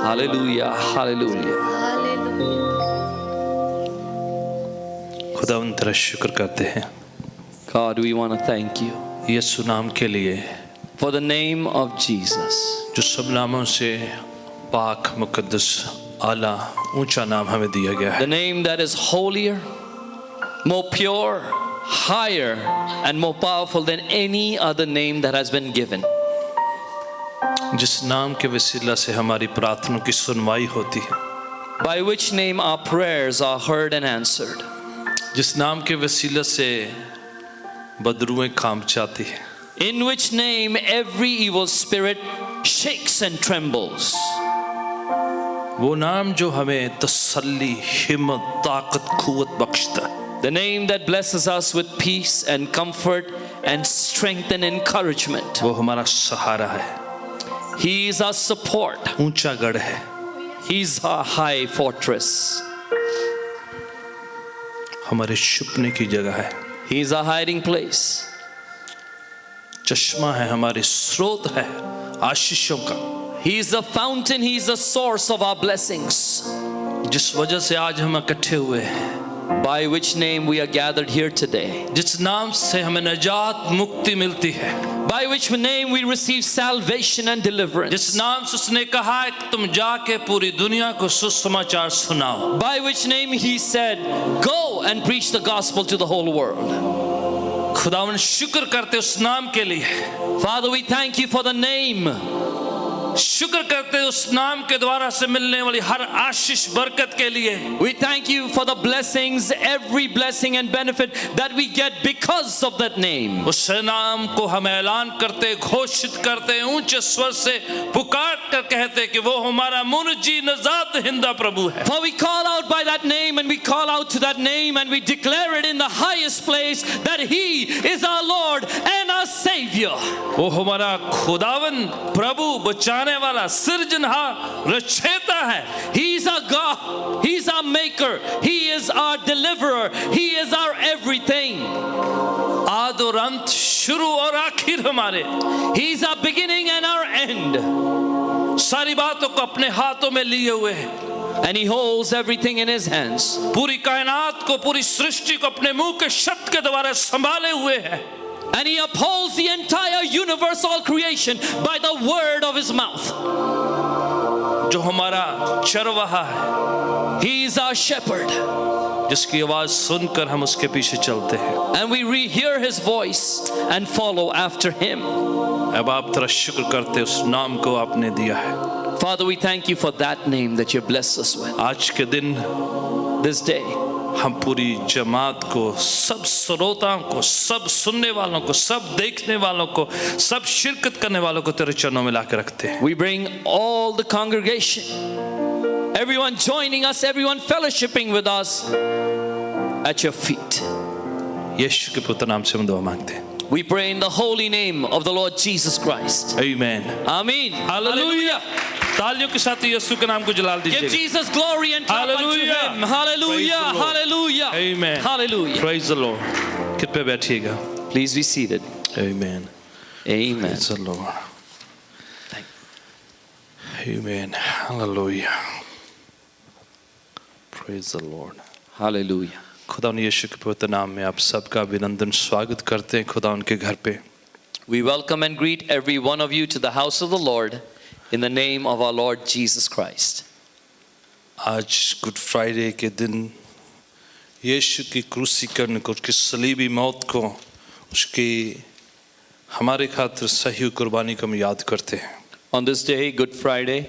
Hallelujah. Hallelujah. खुदावंद तेरा शुक्र करते हैं God, we want to thank you यीशु नाम के लिए for the name of Jesus. जो सब नामों से पाक मुकद्दस आला ऊंचा नाम हमें दिया गया है. The name that is holier, more pure, higher, and more powerful than any other name that has been given. जिस नाम के वसीला से हमारी प्रार्थनाओं की सुनवाई होती है, By which name our prayers are heard and answered. जिस नाम के वसीला से बदरुएं काम चाहती है, In which name every evil spirit shakes and trembles. वो नाम जो हमें तसल्ली, हिम्मत, ताकत, कुव्वत बख्शता है. The name that blesses us with peace and comfort and strength and encouragement. वो हमारा सहारा है, He is our support. ऊंचा गढ़ है, He is our high fortress. हमारे छुपने की जगह है, He is our hiding place. चश्मा है, हमारे स्रोत है आशीषों का. He is the fountain. He is the source of our blessings. जिस वजह से आज हम इकट्ठे हुए हैं, By which name we are gathered here today. जिस नाम से हमें निजात मुक्ति मिलती है, By which name we receive salvation and deliverance. जिस नाम से उसने कहा है कि तुम जाके पूरी दुनिया को सुसमाचार सुनाओ. By which name he said, go and preach the gospel to the whole world. खुदावन शुक्र करते उस नाम के लिए. Father, we thank you for the name. शुक्र करते उस नाम के द्वारा से मिलने वाली हर आशीष बरकत के लिए. We thank you for the blessings, every blessing and benefit that we get because of that name. उस नाम को हम ऐलान करते, घोषित करते, ऊंचे स्वर से पुकार कर कहते कि वो हमारा मुनजी नजात हिंदा प्रभु है. For we call out by that name and we call out to that name and we declare it in the highest place that He is our Lord and our Savior. वो हमारा खुदावन प्रभु बचाने वाला सृजनहार रचयिता है. He is our God. He is our maker. He is our deliverer. He is our everything. आद और अंत, शुरू और आखिर हमारे. He is our beginning and our end. सारी बातों को अपने हाथों में लिए हुए है. And He holds everything in His hands. पूरी कायनात को, पूरी सृष्टि को अपने मुंह के शब्द के द्वारा संभाले हुए है. And He upholds the entire universe, all creation, by the word of His mouth. जो हमारा चरवाहा है, He is our shepherd. जिसकी आवाज सुनकर हम उसके पीछे चलते हैं. And we hear His voice and follow after Him. अब आप तेरा शुक्र करते उस नाम को आपने दिया है. Father, we thank you for that name that you blessed us with. आज के दिन This day, हम पूरी जमात को, सब श्रोताओं को, सब सुनने वालों को, सब देखने वालों को, सब शिरकत करने वालों को तेरे चरणों में लाकर रखते हैं. we bring all the congregation, everyone joining us, everyone fellowshipping with us at your feet. यीशु के पुत्र नाम से हम दुआ मांगते हैं. We pray in the holy name of the Lord Jesus Christ. आमीन. Amen. हालेलुया. तालियों के साथ यीशु के नाम को जलाल Give दीजिए. Jesus glory and clap unto Hallelujah. Him. Hallelujah. Praise the Lord. Hallelujah. Amen. Hallelujah. Praise the Lord. कृपया बैठिएगा. Please be seated. Amen. Amen. Praise the Lord. Amen. Hallelujah. Praise the Lord. Hallelujah. खुदा यीशु के पवित्र नाम में आप सबका अभिनंदन स्वागत करते हैं खुदा उनके घर पे. We welcome and greet every one of you to the house of the Lord in the name of our Lord Jesus Christ. आज गुड फ्राइडे के दिन यीशु की क्रूसीकरण को, उसकी सलीबी मौत को, उसकी हमारे खातिर सही कुर्बानी को हम याद करते हैं. On this day, Good Friday,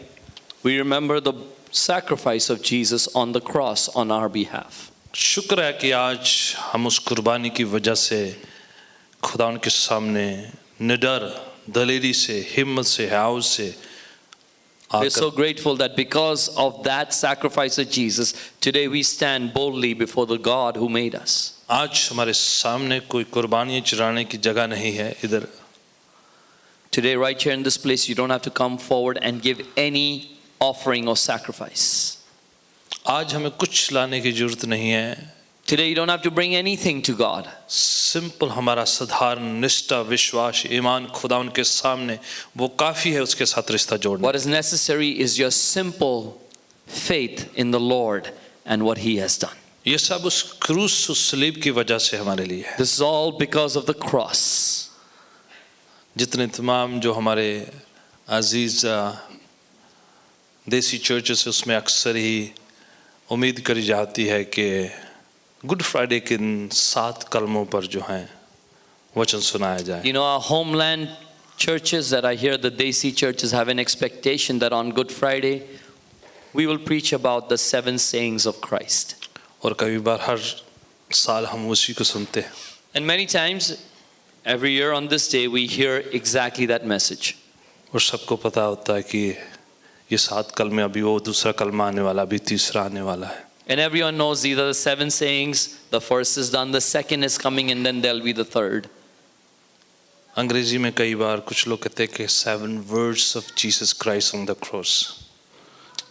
we remember the sacrifice of Jesus on the cross on our behalf. शुक्र है कि आज हम उस कुर्बानी की वजह से खुदा उनके सामने निडर, दलेरी से, हिम्मत से, हौस से We're so grateful that because of that sacrifice of Jesus, today we stand boldly before the God who made us. आज हमारे सामने कोई कुर्बानी चढ़ाने की जगह नहीं है. इधर Today, right here in this place, you don't have to come forward and give any offering or sacrifice. आज हमें कुछ लाने की जरूरत नहीं है Today you don't have to bring anything to God. Simple हमारा साधारण निष्ठा विश्वास ईमान खुदा उनके सामने वो काफ़ी है उसके साथ रिश्ता जोड़ना. What is necessary is your simple faith in the Lord and what He has done. ये सब उस क्रूस उस सलीब की वजह से हमारे लिए है. This is all because of the cross. जितने तमाम जो हमारे अजीज देसी चर्चेस है उसमें अक्सर ही उम्मीद करी जाती है कि गुड फ्राइडे के दिन 7 कलमों पर जो हैं वचन सुनाया जाए. You know, our homeland churches that I hear, the Desi churches have an expectation that on Good Friday we will preach about the 7 sayings of Christ. और कई बार हर साल हम उसी को सुनते हैं. And many times, every year on this day, we hear exactly that message. और सबको पता होता है कि ये 7 कलमे अभी वो दूसरा कलमा आने वाला अभी तीसरा आने वाला है. And everyone knows these are the 7 sayings. The first is done, the second is coming, and then there'll be the third. अंग्रेजी में कई बार कुछ लोग कहते हैं कि 7 words of Jesus Christ on the cross.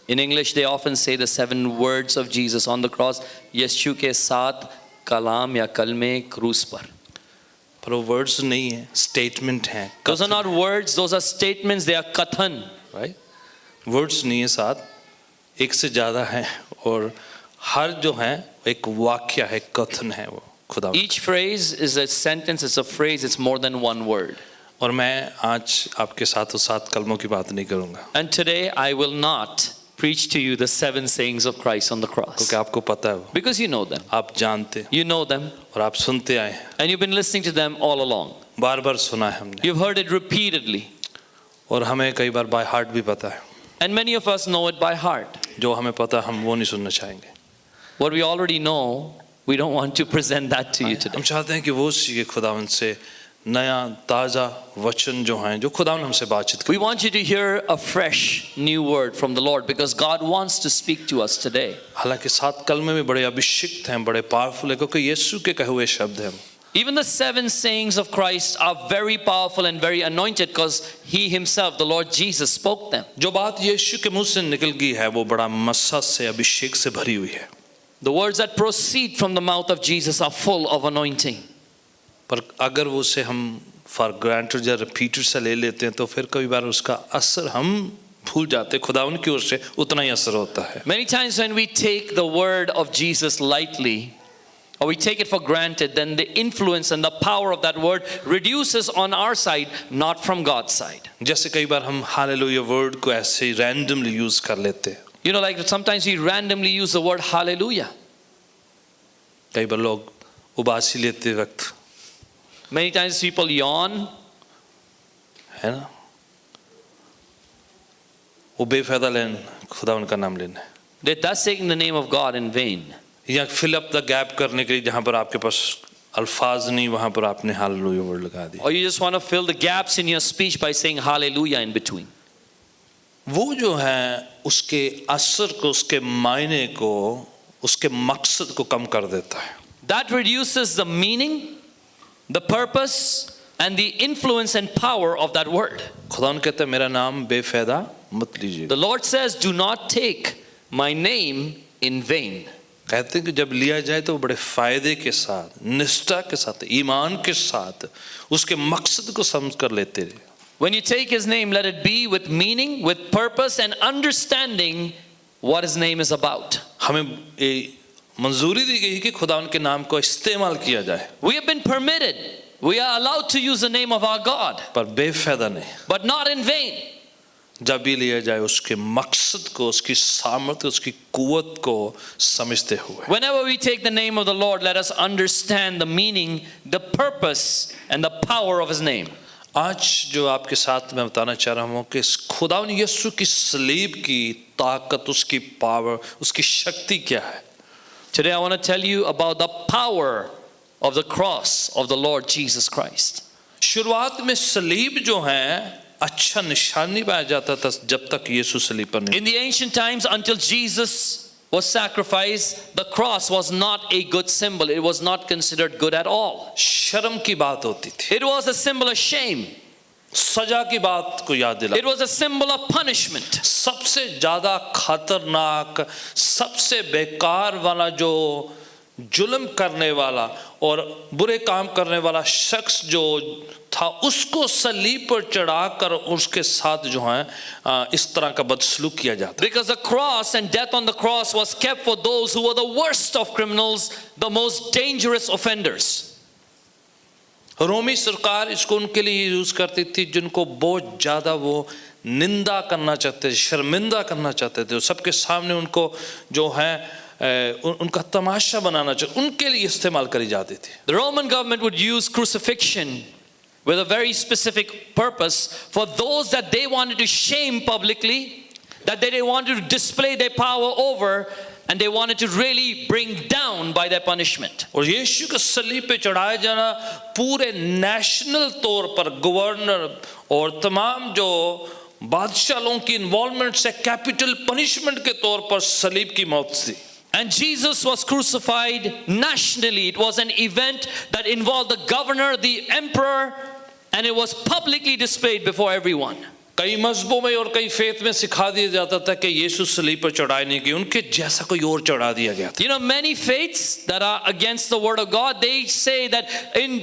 In English, they often say the 7 words of Jesus on the cross. यीशु के 7 कलाम या कलमे क्रूस पर. पर वो वर्ड्स नहीं है, स्टेटमेंट हैं. Those are not words, those are statements, they are kathan. Right, words नहीं है, 7 एक से ज़्यादा हैं और हर जो है एक वाक्य है, कथन है वो खुदा. Each phrase is a sentence, it's a phrase, it's more than one word. और मैं आज आपके साथ वो 7 कलमों की बात नहीं करूँगा. And today I will not preach to you the 7 sayings of Christ on the cross. क्योंकि आपको पता है वो, Because you know them. आप जानते You know them. और आप सुनते आए हैं, And you've been listening to them all along. बार बार सुना है हमने. You've heard it repeatedly. और हमें कई बार बाय हार्ट भी पता है. And many of us know it by heart. जो हमें पता हम वो नहीं सुनना चाहेंगे. What we already know, we don't want to present that to you today. हम चाहते हैं कि वो सीखे खुदावन से नया ताज़ा वचन जो हैं जो खुदावन हमसे बातचीत करे. We want you to hear a fresh new word from the Lord because God wants to speak to us today. हालांकि 7 कलमे में बड़े अभिषिक्त हैं, बड़े पावरफुल है क्योंकि यीशु के कहे हुए शब्द हैं. Even the 7 sayings of Christ are very powerful and very anointed because He Himself, the Lord Jesus, spoke them. जो बात यीशु के मुंह से निकल गई है वो बड़ा मस्सा से अभिषेक से भरी हुई है. The words that proceed from the mouth of Jesus are full of anointing. पर अगर वो से हम फॉर ग्रांटेड या रिपीटेड से ले लेते हैं तो फिर कई बार उसका असर हम भूल जाते. खुदावन की ओर से उतना ही असर होता है. Many times when we take the word of Jesus lightly or we take it for granted, then the influence and the power of that word reduces on our side, not from God's side. जैसे कई बार हम hallelujah word को ऐसे ही randomly use कर लेते हैं. You know, like sometimes we randomly use the word hallelujah. कई बार लोग उबासी लेते वक्त, Many times people yawn. है ना, वो बेफायदा लेन खुदावन का नाम लेना है. They're thus taking the name of God in vain. या फिल अप द गैप करने के लिए जहाँ पर आपके पास अल्फाज नहीं वहाँ पर आपने हालेलुया वर्ड लगा दिया. Or you just want to fill the gaps in your speech by saying hallelujah in between. वो जो है उसके असर को, उसके मायने को, उसके मकसद को कम कर देता है. That reduces the meaning, the purpose, and the influence and power of that word. खुदावन कहता है मेरा नाम बेफायदा मत लीजिए. The Lord says, do not take my name in vain. कहते हैं कि जब लिया जाए तो बड़े फायदे के साथ, निष्ठा के साथ, ईमान के साथ उसके मकसद को समझ कर लेते रहे. When you take His name, let it be with meaning, with purpose, and understanding what His name is about. हमें ये मंजूरी दी गई कि खुदा उनके नाम को इस्तेमाल किया जाए. We have been permitted, we are allowed to use the name of our God, पर बेफायदा नहीं. but not in vain. जब भी लिया जाए उसके मकसद को, उसकी सामर्थ्य, उसकी कुवत को समझते हुए. Whenever we take the name of the Lord, let us understand the meaning, the purpose, and the power of His name. आज जो आपके साथ मैं बताना चाह रहा हूँ कि खुदावन यीशु की सलीब की ताकत, उसकी पावर, उसकी शक्ति क्या है. Today I want to tell you about the power of the cross of the Lord Jesus Christ. शुरुआत में सलीब जो है अच्छा निशान नहीं पाया जाता था जब तक यीशु सलीब पर नहीं. In the ancient times, until Jesus was sacrificed, the cross was not a good symbol. It was not considered good at all. शर्म की बात होती थी. It was a symbol of shame. सजा की बात को याद दिला. It was a symbol of punishment. सबसे ज्यादा खतरनाक, सबसे बेकार वाला जो जुल्म करने वाला और बुरे काम करने वाला शख्स जो था उसको सलीब पर चढ़ाकर उसके साथ जो है इस तरह का बदसलूक किया जाता। Because the cross and death on the cross was kept for those who were the worst of criminals, the most dangerous offenders. रोमी सरकार इसको उनके लिए यूज करती थी जिनको बहुत ज्यादा वो निंदा करना चाहते थे, शर्मिंदा करना चाहते थे, सबके सामने उनको जो है उनका तमाशा बनाना चाहिए, उनके लिए इस्तेमाल करी जाती थी। The Roman government would use crucifixion with a very specific purpose for those that they wanted to shame publicly, that they wanted to display their power over, and they wanted to really bring down by their punishment. और यीशु को सलीब पे चढ़ाया जाना पूरे national तौर पर governor और तमाम जो बादशाह लोगों की इन्वॉल्वमेंट से कैपिटल पनिशमेंट के तौर पर सलीब की मौत थी। And Jesus was crucified nationally. It was an event that involved the governor, the emperor, and it was publicly displayed before everyone. कई मजहबों में और कई फेथ में सिखा दिया जाता था कि यीशु सलीब पर चढ़ाए नहीं गए, उनके जैसा कोई और चढ़ा दिया गया था। You know, many faiths that are against the word of God, they say that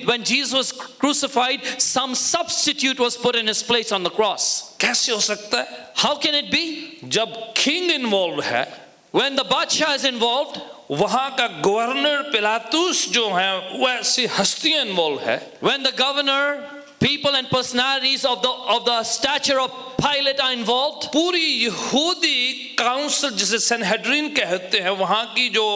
when Jesus was crucified, some substitute was put in his place on the cross. कैसे हो सकता है? How can it be? जब king involve है, When the Badshah is involved, वहां का governor पिलातुस जो है वो ऐसी हस्तियां इन्वॉल्व है, when the governor, people and personalities of the stature of Pilate are involved, पूरी यहूदी काउंसिल जिसे सनहेड्रिन कहते हैं, वहां की जो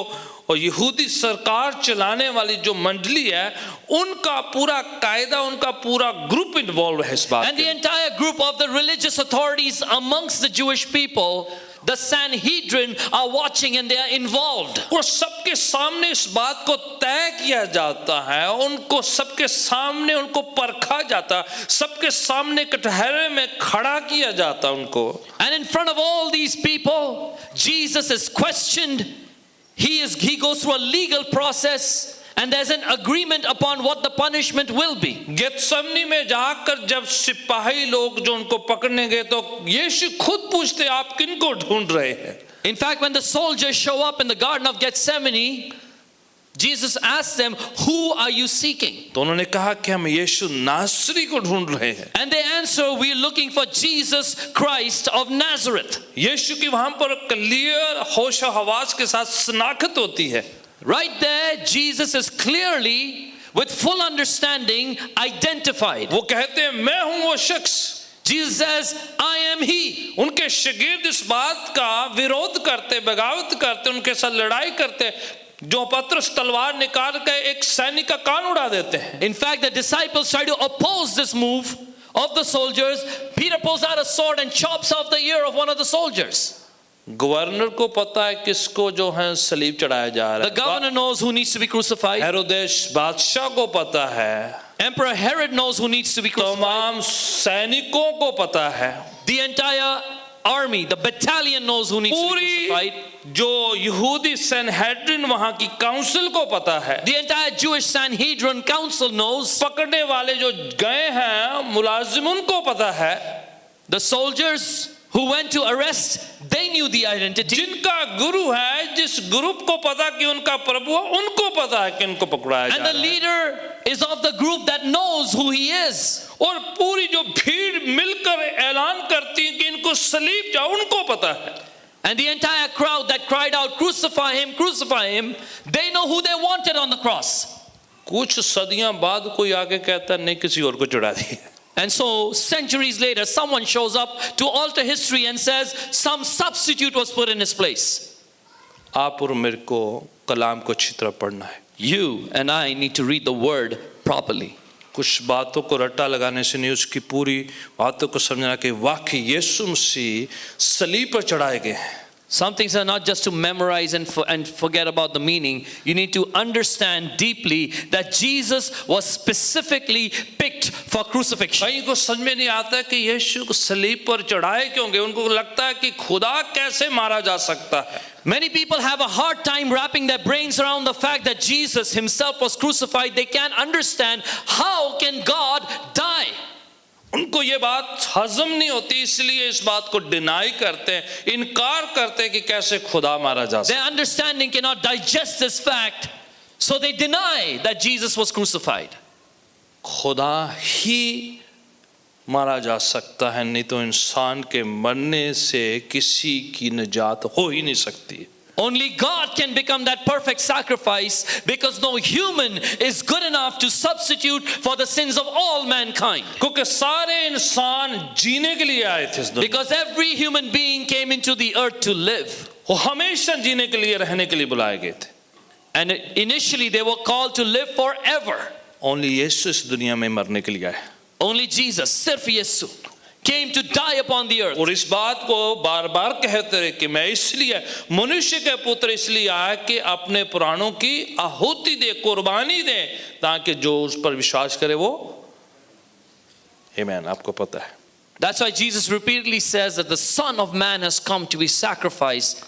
और यहूदी सरकार चलाने वाली जो मंडली है, उनका पूरा कायदा, उनका पूरा ग्रुप इन्वॉल्व है इस बात and the entire group of the religious authorities amongst the Jewish people, the Sanhedrin, are watching and they are involved. और सबके सामने इस बात को तय किया जाता है, उनको सबके सामने उनको परखा जाता, सबके सामने कटहरे में खड़ा किया जाता उनको। And in front of all these people, Jesus is questioned. He goes through a legal process, and there's an agreement upon what the punishment will be. Gethsemane में जाकर जब सिपाही लोग जो उनको पकड़ने गए तो यीशु खुद पूछते आप किनको ढूंढ रहे हैं? In fact, when the soldiers show up in the Garden of Gethsemane, Jesus asks them, "Who are you seeking?" तो उन्होंने कहा कि हम यीशु नासरी को ढूंढ रहे हैं। And they answer, "We're looking for Jesus Christ of Nazareth." यीशु की वहां पर क्लियर होश हवास के साथ शनाख्त होती है। Right there, Jesus is clearly, with full understanding, identified. वो कहते हैं मैं हूं वो शख्स। Jesus says, "I am he." उनके शागिर्द इस बात का विरोध करते, बगावत करते, उनके साथ लड़ाई करते, जो पतरस तलवार निकाल कर एक सैनिक का कान उड़ा देते हैं। In fact, the disciples try to oppose this move of the soldiers. Peter pulls out a sword and chops off the ear of one of the soldiers. Governor को पता है किसको जो है सलीब चढ़ाया जा रहा है। The governor knows who needs to be crucified. हेरोदेस बादशाह को पता है। Emperor Herod knows who needs to be crucified. तमाम सैनिकों को पता है। The entire army, the battalion knows who needs to be crucified. जो यहूदी सनहेड्रिन वहां की काउंसिल को पता है। The entire Jewish Sanhedrin council knows. पकड़ने वाले जो गए हैं मुलाजिम उनको पता है। The soldiers who went to arrest, they knew the identity. जिनका गुरु है, जिस ग्रुप को पता कि उनका प्रभु है, उनको पता है कि इनको पकड़ाया जा And the रहा है। leader is of the group that knows who he is. और पूरी जो भीड़ मिलकर ऐलान करती है कि इनको सलीब जाओ, उनको पता है। And the entire crowd that cried out, "Crucify him," they know who they wanted on the cross. कुछ सदियां बाद कोई आके कहता नहीं किसी और को चढ़ा दिया। And so centuries later, someone shows up to alter history and says some substitute was put in his place. आप और मेरे को कलाम को अच्छी तरह पढ़ना है। You and I need to read the word properly. कुछ बातों को रट्टा लगाने से नहीं, उसकी पूरी बातों को समझना कि वाकई यीशु मसीह सलीब पर चढ़ाए गए हैं। Some things are not just to memorize and forget about the meaning. You need to understand deeply that Jesus was specifically picked for crucifixion. कहीं को समझ में नहीं आता कि यीशु को सलीब पर चढ़ाए क्यों गए। उनको लगता है कि खुदा कैसे मारा जा सकता है। Many people have a hard time wrapping their brains around the fact that Jesus himself was crucified. They can't understand how can God die. उनको ये बात हजम नहीं होती, इसलिए इस बात को डिनाई करते हैं, इनकार करते हैं कि कैसे खुदा मारा जा सकता है। Their understanding cannot digest this fact So they deny that Jesus was crucified. खुदा ही मारा जा सकता है, नहीं तो इंसान के मरने से किसी की निजात हो ही नहीं सकती। Only God can become that perfect sacrifice, because no human is good enough to substitute for the sins of all mankind. क्योंकि सारे इंसान जीने के लिए आए थे इस दुनिया, Because every human being came into the earth to live. वो हमेशा जीने के लिए, रहने के लिए बुलाए गए थे। And initially they were called to live forever. Only यीशु इस दुनिया में मरने के लिए आए, Only Jesus, सिर्फ यीशु, came to die upon the earth. और इस बात को बार बार कहते रहे कि मैं इसलिए मनुष्य के पुत्र इसलिए आया कि अपने प्राणों की आहुति दे, कुर्बानी दे, ताकि जो उस पर विश्वास करे वो, आमीन, आपको पता है। That's why Jesus repeatedly says that the Son of Man has come to be sacrificed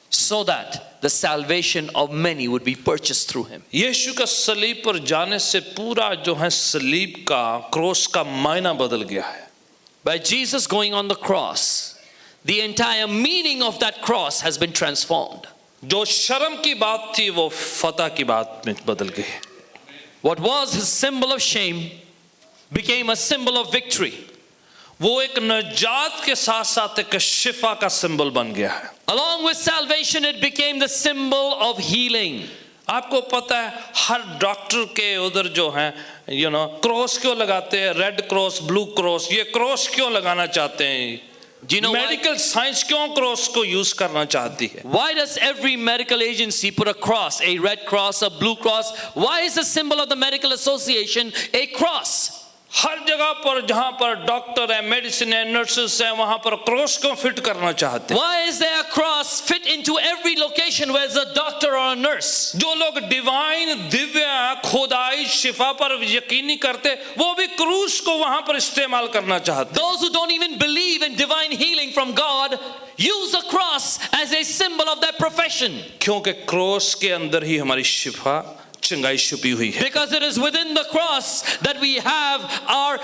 so that the salvation of many would be purchased through him. यीशु का सलीब पर जाने से पूरा जो है सलीब का, क्रॉस का मायना बदल गया है। By Jesus going on the cross, the entire meaning of that cross has been transformed. जो शर्म की बात थी वो फतह की बात में बदल गई। What was his symbol of shame became a symbol of victory. वो एक नजात के साथ साथ एक शिफा का सिंबल बन गया है। Along with salvation, it became the symbol of healing. आपको पता है हर डॉक्टर के उधर जो है क्रॉस क्यों लगाते हैं, रेड क्रॉस, ब्लू क्रॉस, ये क्रॉस क्यों लगाना चाहते हैं? Do you know medical science क्यों क्रॉस को यूज करना चाहती है? why does every medical agency put a cross, a red cross, a blue cross? Why is the symbol of the medical association a cross? हर जगह पर जहां पर doctor है, मेडिसिन है, नर्सेस है, वहां पर क्रॉस को फिट करना चाहते हैं। Why is there a cross fit into every location where there's a doctor or a nurse? जो लोग डिवाइन, दिव्य, खुदाई, शिफा पर यकीनी करते, वो भी क्रूस को वहां पर इस्तेमाल करना चाहते। Those who don't even believe in divine healing from God use a cross as a symbol of their profession. क्योंकि क्रॉस के अंदर ही हमारी शिफा, चंगाई छुपी हुई है। Because it is within the cross that we have our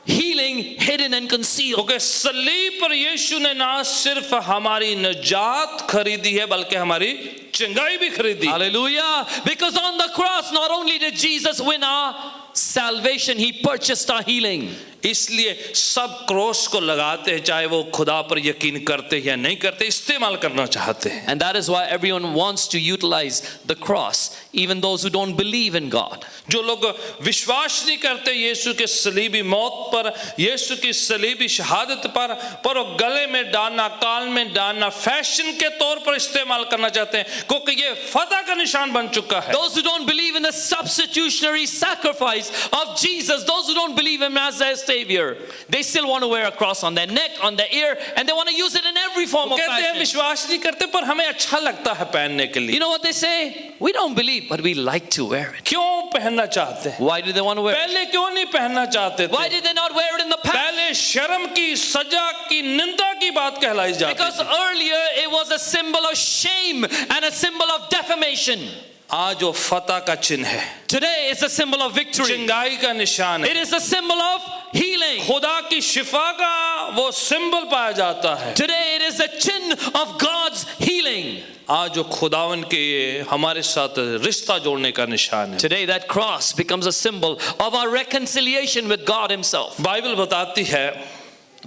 healing hidden and concealed. क्योंकि सलीब पर यीशु ने ना सिर्फ हमारी निजात खरीदी है, बल्कि हमारी चंगाई भी खरीदी। Hallelujah. Because on the cross, not only did Jesus win our salvation, he purchased our healing. इसलिए सब क्रॉस को लगाते हैं, चाहे वो खुदा पर यकीन करते या नहीं करते, इस्तेमाल करना चाहते हैं। And that is why everyone wants to utilize the cross, even those who don't believe in God. जो लोग विश्वास नहीं करते यीशु के सलीबी मौत पर, यीशु की सलीबी शहादत पर वो गले में डालना, कान में डालना, फैशन के तौर पर इस्तेमाल करना चाहते हैं, क्योंकि ये फतह का निशान बन चुका है। Those who don't believe in the substitutionary sacrifice of Jesus, those who don't believe him as their Savior, they still want to wear a cross on their neck, on their ear, and they want to use it in every form of कहते हैं fashion. विश्वास नहीं करते पर हमें अच्छा लगता है पहनने के लिए। You know what they say? We don't believe, but we like to wear it. क्यों पहनना चाहते हैं? Why do they want to wear it? पहले क्यों नहीं पहनना चाहते थे? Why did they not wear it in the past? पहले शर्म की, सजा की, निंदा की बात कहलाई जाती Because थी। earlier it was a symbol of shame and a symbol of defamation. आज वो फतह का चिन्ह है, Today it's a symbol of victory. चंगाई का निशान It है, is a symbol of healing. खुदा की शिफा का वो सिंबल पाया जाता है। Today it is a chin of God's healing. आज जो खुदावन के हमारे साथ रिश्ता जोड़ने का निशान है। Today that cross becomes a symbol of our reconciliation with God himself. Bible बताती है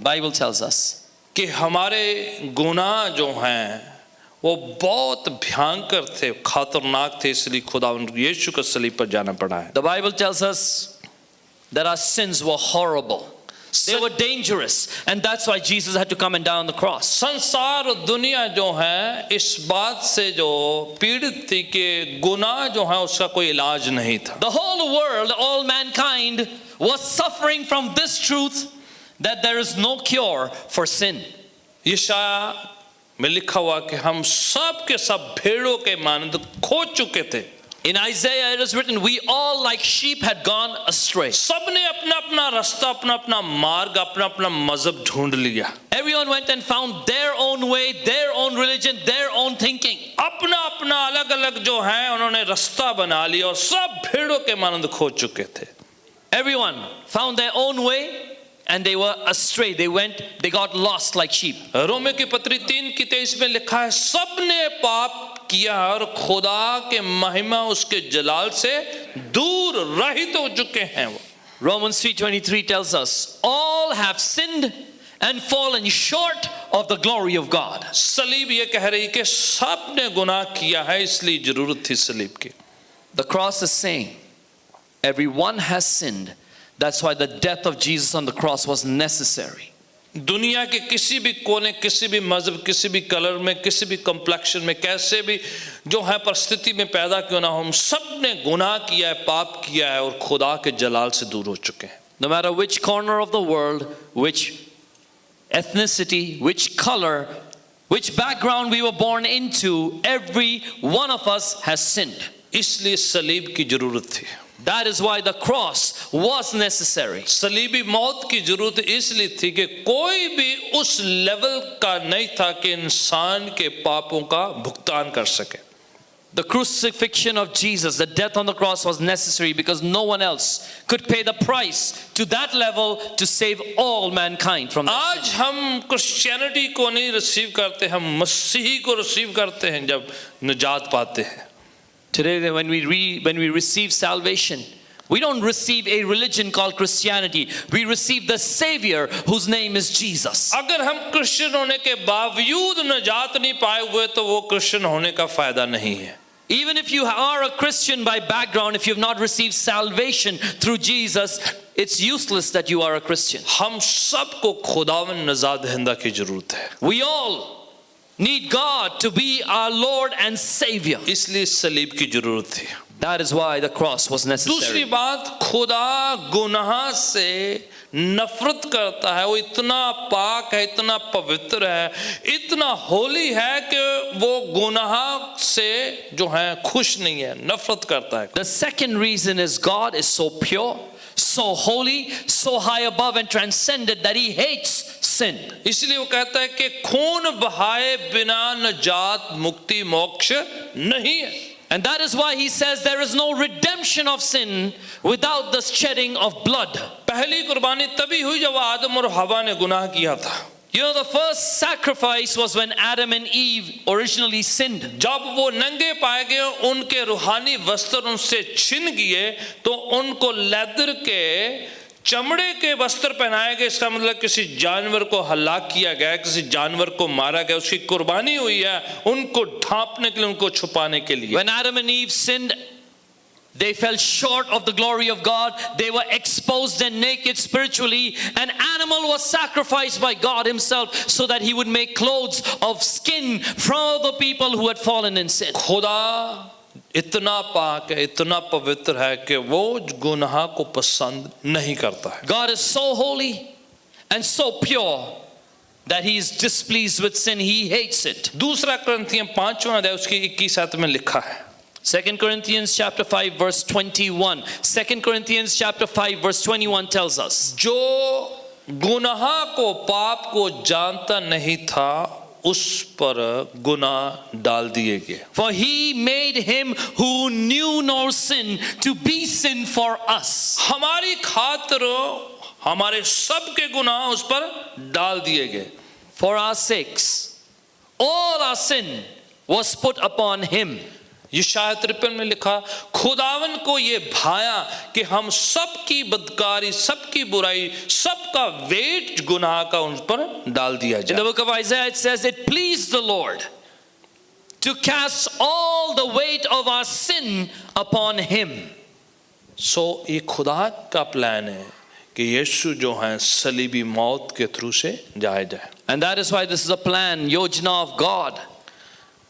Bible tells us कि हमारे गुनाह जो हैं वो बहुत भयंकर थे, खतरनाक थे, इसलिए खुदावन यीशु के सलीब पर जाना पड़ा है। The Bible tells us that our sins were horrible. They were dangerous, and that's why Jesus had to come and die on the cross. संसार और दुनिया जो है इस बात से जो पीड़ित थी कि गुनाह जो है उसका कोई इलाज नहीं था। The whole world, all mankind was suffering from this truth that there is no cure for sin. यशाया में लिखा हुआ कि हम सब के सब भेड़ों के मानद खो चुके थे। In Isaiah it is written, we all like sheep had gone astray. सबने अपना अपना रास्ता, अपना अपना मार्ग, अपना अपना मजहब ढूंढ लिया। Everyone went and found their own way, their own religion, their own thinking. अपना अपना अलग अलग जो है उन्होंने रास्ता बना लिया और सब भेड़ों के मानद खो चुके थे। Everyone found their own way and they were astray. They got lost like sheep. रोमे की पत्री 3:23 में लिखा है सबने पाप किया है और खुदा के महिमा उसके जलाल से दूर रहित हो चुके हैं वो। Romans 3:23 tells us, all have sinned and fallen short of the glory of God. सलीब ये कह रही कि सब ने गुनाह किया है, इसलिए जरूरत थी सलीब की। The cross is saying, everyone has sinned. That's why the death of Jesus on the cross was necessary. दुनिया के किसी भी कोने, किसी भी मजहब, किसी भी कलर में, किसी भी कम्प्लेक्शन में, कैसे भी जो है परिस्थिति में पैदा क्यों ना हो, हम सब ने गुनाह किया है, पाप किया है और खुदा के जलाल से दूर हो चुके हैं। No matter which corner of the world, which ethnicity, which color, which background we were born into, every one of us has sinned. इसलिए सलीब की जरूरत थी। That is why the cross was necessary. सलीबी मौत की जरूरत इसलिए थी कि कोई भी उस लेवल का नहीं था कि इंसान के पापों का भुगतान कर सके। The crucifixion of Jesus, the death on the cross was necessary because no one else could pay the price to that level to save all mankind from that sin. आज हम क्रिश्चियनिटी को नहीं रिसीव करते, हम मसीही को receive करते हैं जब निजात पाते हैं। Today when we receive salvation, we don't receive a religion called Christianity. We receive the Savior whose name is Jesus. अगर हम क्रिश्चियन होने के बावजूद निजात नहीं पाए हुए तो वो क्रिश्चियन होने का फायदा नहीं है। Even if you are a Christian by background, if you have not received salvation through Jesus, it's useless that you are a Christian. हम सबको खुदावन निजात दहिंदा की जरूरत है। We all need God to be our Lord and Savior. इसलिए सलीब की जरूरत थी। That is why the cross was दूसरी necessary. बात, खुदा गुनाह से नफरत करता है। वो इतना पाक है, इतना पवित्र है, इतना होली है कि वो गुनाह से जो है खुश नहीं है, नफरत करता है। The second reason is God is so pure, so holy, so high above and transcended that he hates sin. इसलिए वो कहता है कि खून बहाए बिना निजात, मुक्ति, मोक्ष नहीं है। And that is why he says there is no redemption of sin without the shedding of blood. पहली कुर्बानी तभी हुई जब आदम और हवा ने गुनाह किया था। You know, the first sacrifice was when Adam and Eve originally sinned. जब वो नंगे पाए गए, उनके रूहानी वस्त्र उनसे छिन गए, तो उनको लेदर के चमड़े के वस्त्र पहनाए गए। इसका मतलब किसी जानवर को हलाक किया गया, किसी जानवर को मारा गया, उसकी कुर्बानी हुई है उनको ढांपने के लिए, उनको छुपाने के लिए। When Adam and Eve sinned, they fell short of the glory of God. They were exposed and naked spiritually. An animal was sacrificed by God himself so that he would make clothes of skin from the people who had fallen in sin. खुदा इतना पाक है, इतना पवित्र है कि वो गुनाह को पसंद नहीं करता है। God is so holy and so pure that he is displeased with sin. He hates it. दूसरा कुरिन्थियों 5वां अध्याय उसकी 21 में लिखा है। 2 Corinthians chapter 5 verse 21. 2 Corinthians chapter 5 verse 21 tells us, जो गुनाह को, पाप को जानता नहीं था, उस पर गुनाह डाल दिए गए। for he made him who knew no sin to be sin for us. हमारी खातिर हमारे सब के गुनाह उस पर डाल दिए गए। For our sakes, all our sin was put upon him. यशायाह 53 में लिखा, खुदावन को ये भाया कि हम सबकी बदकारी, सबकी बुराई, सबका वेट गुनाह का उन पर डाल दिया In the जाए। book of Isaiah it says, it pleased the Lord to cast all the weight of our sin upon him. सो ये खुदा का प्लान है कि यीशु जो है सलीबी मौत के थ्रू से जाया जाए। And that is why this is a plan, yojana of God,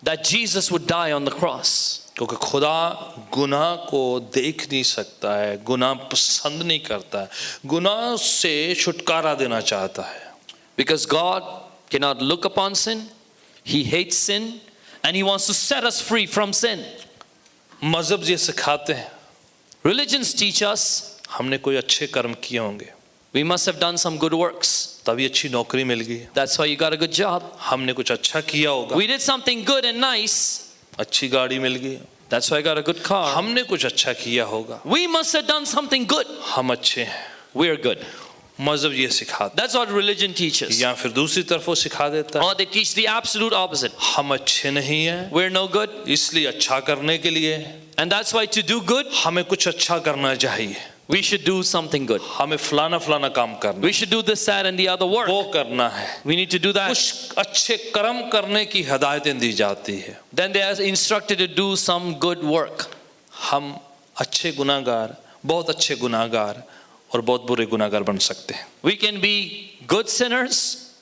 that Jesus would die on the cross. क्योंकि खुदा गुनाह को देख नहीं सकता है, गुनाह पसंद नहीं करता है, गुनाह से छुटकारा देना चाहता है। Because God cannot look upon sin, he hates sin, and he wants to set us free from sin. मजहब ये सिखाते हैं, Religions teach us हमने कोई अच्छे कर्म किए होंगे, we must have done some good works. तभी अच्छी नौकरी मिल गई, That's why you got a good job. हमने कुछ अच्छा किया होगा, We did something good and nice. अच्छी गाड़ी मिल गई, That's why I got a good car. हमने कुछ अच्छा किया होगा, We must have done something good. हम अच्छे हैं। We are good. मजहब ये सिखाता That's what religion teaches. है, या फिर दूसरी तरफ वो सिखा देता है Or they teach the absolute opposite. हम अच्छे नहीं हैं, We're no good. इसलिए अच्छा करने के लिए And that's why to do good, हमें कुछ अच्छा करना चाहिए, we should do something good. हमें फलाना फलाना काम करना, We should do this, that, and the other work. वो करना है, We need to do that. कुछ अच्छे कर्म करने की हिदायतें दी जाती है। Then they are instructed to do some good work. हम अच्छे गुनाहगार, बहुत अच्छे गुनाहगार और बहुत बुरे गुनाहगार बन सकते हैं। We can be good sinners,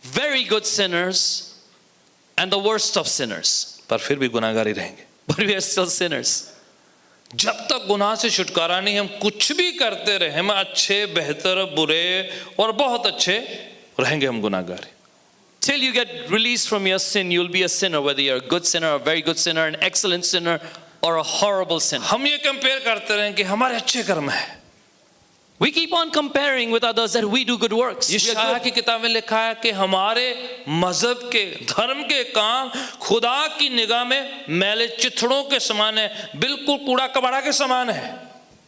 very good sinners, and the worst of sinners. पर फिर भी गुनाहगार ही रहेंगे। But we are still sinners. जब तक गुनाह से छुटकारा नहीं, हम कुछ भी करते रहे, हम अच्छे, बेहतर, बुरे और बहुत अच्छे रहेंगे, हम गुनाहगार। Till you get released from your sin, you'll be a sinner, whether you're a good sinner, a very good sinner, an excellent sinner, or a horrible sinner. हम ये कंपेयर करते रहे कि हमारे अच्छे कर्म है। We keep on comparing with others that we do good works. We are यशायाह good. की किताब में लिखा है कि हमारे मजहब के, धर्म के काम खुदा की निगाह में मैले चिथड़ों के समान है, बिल्कुल कूड़ा कबाड़ा के समान है।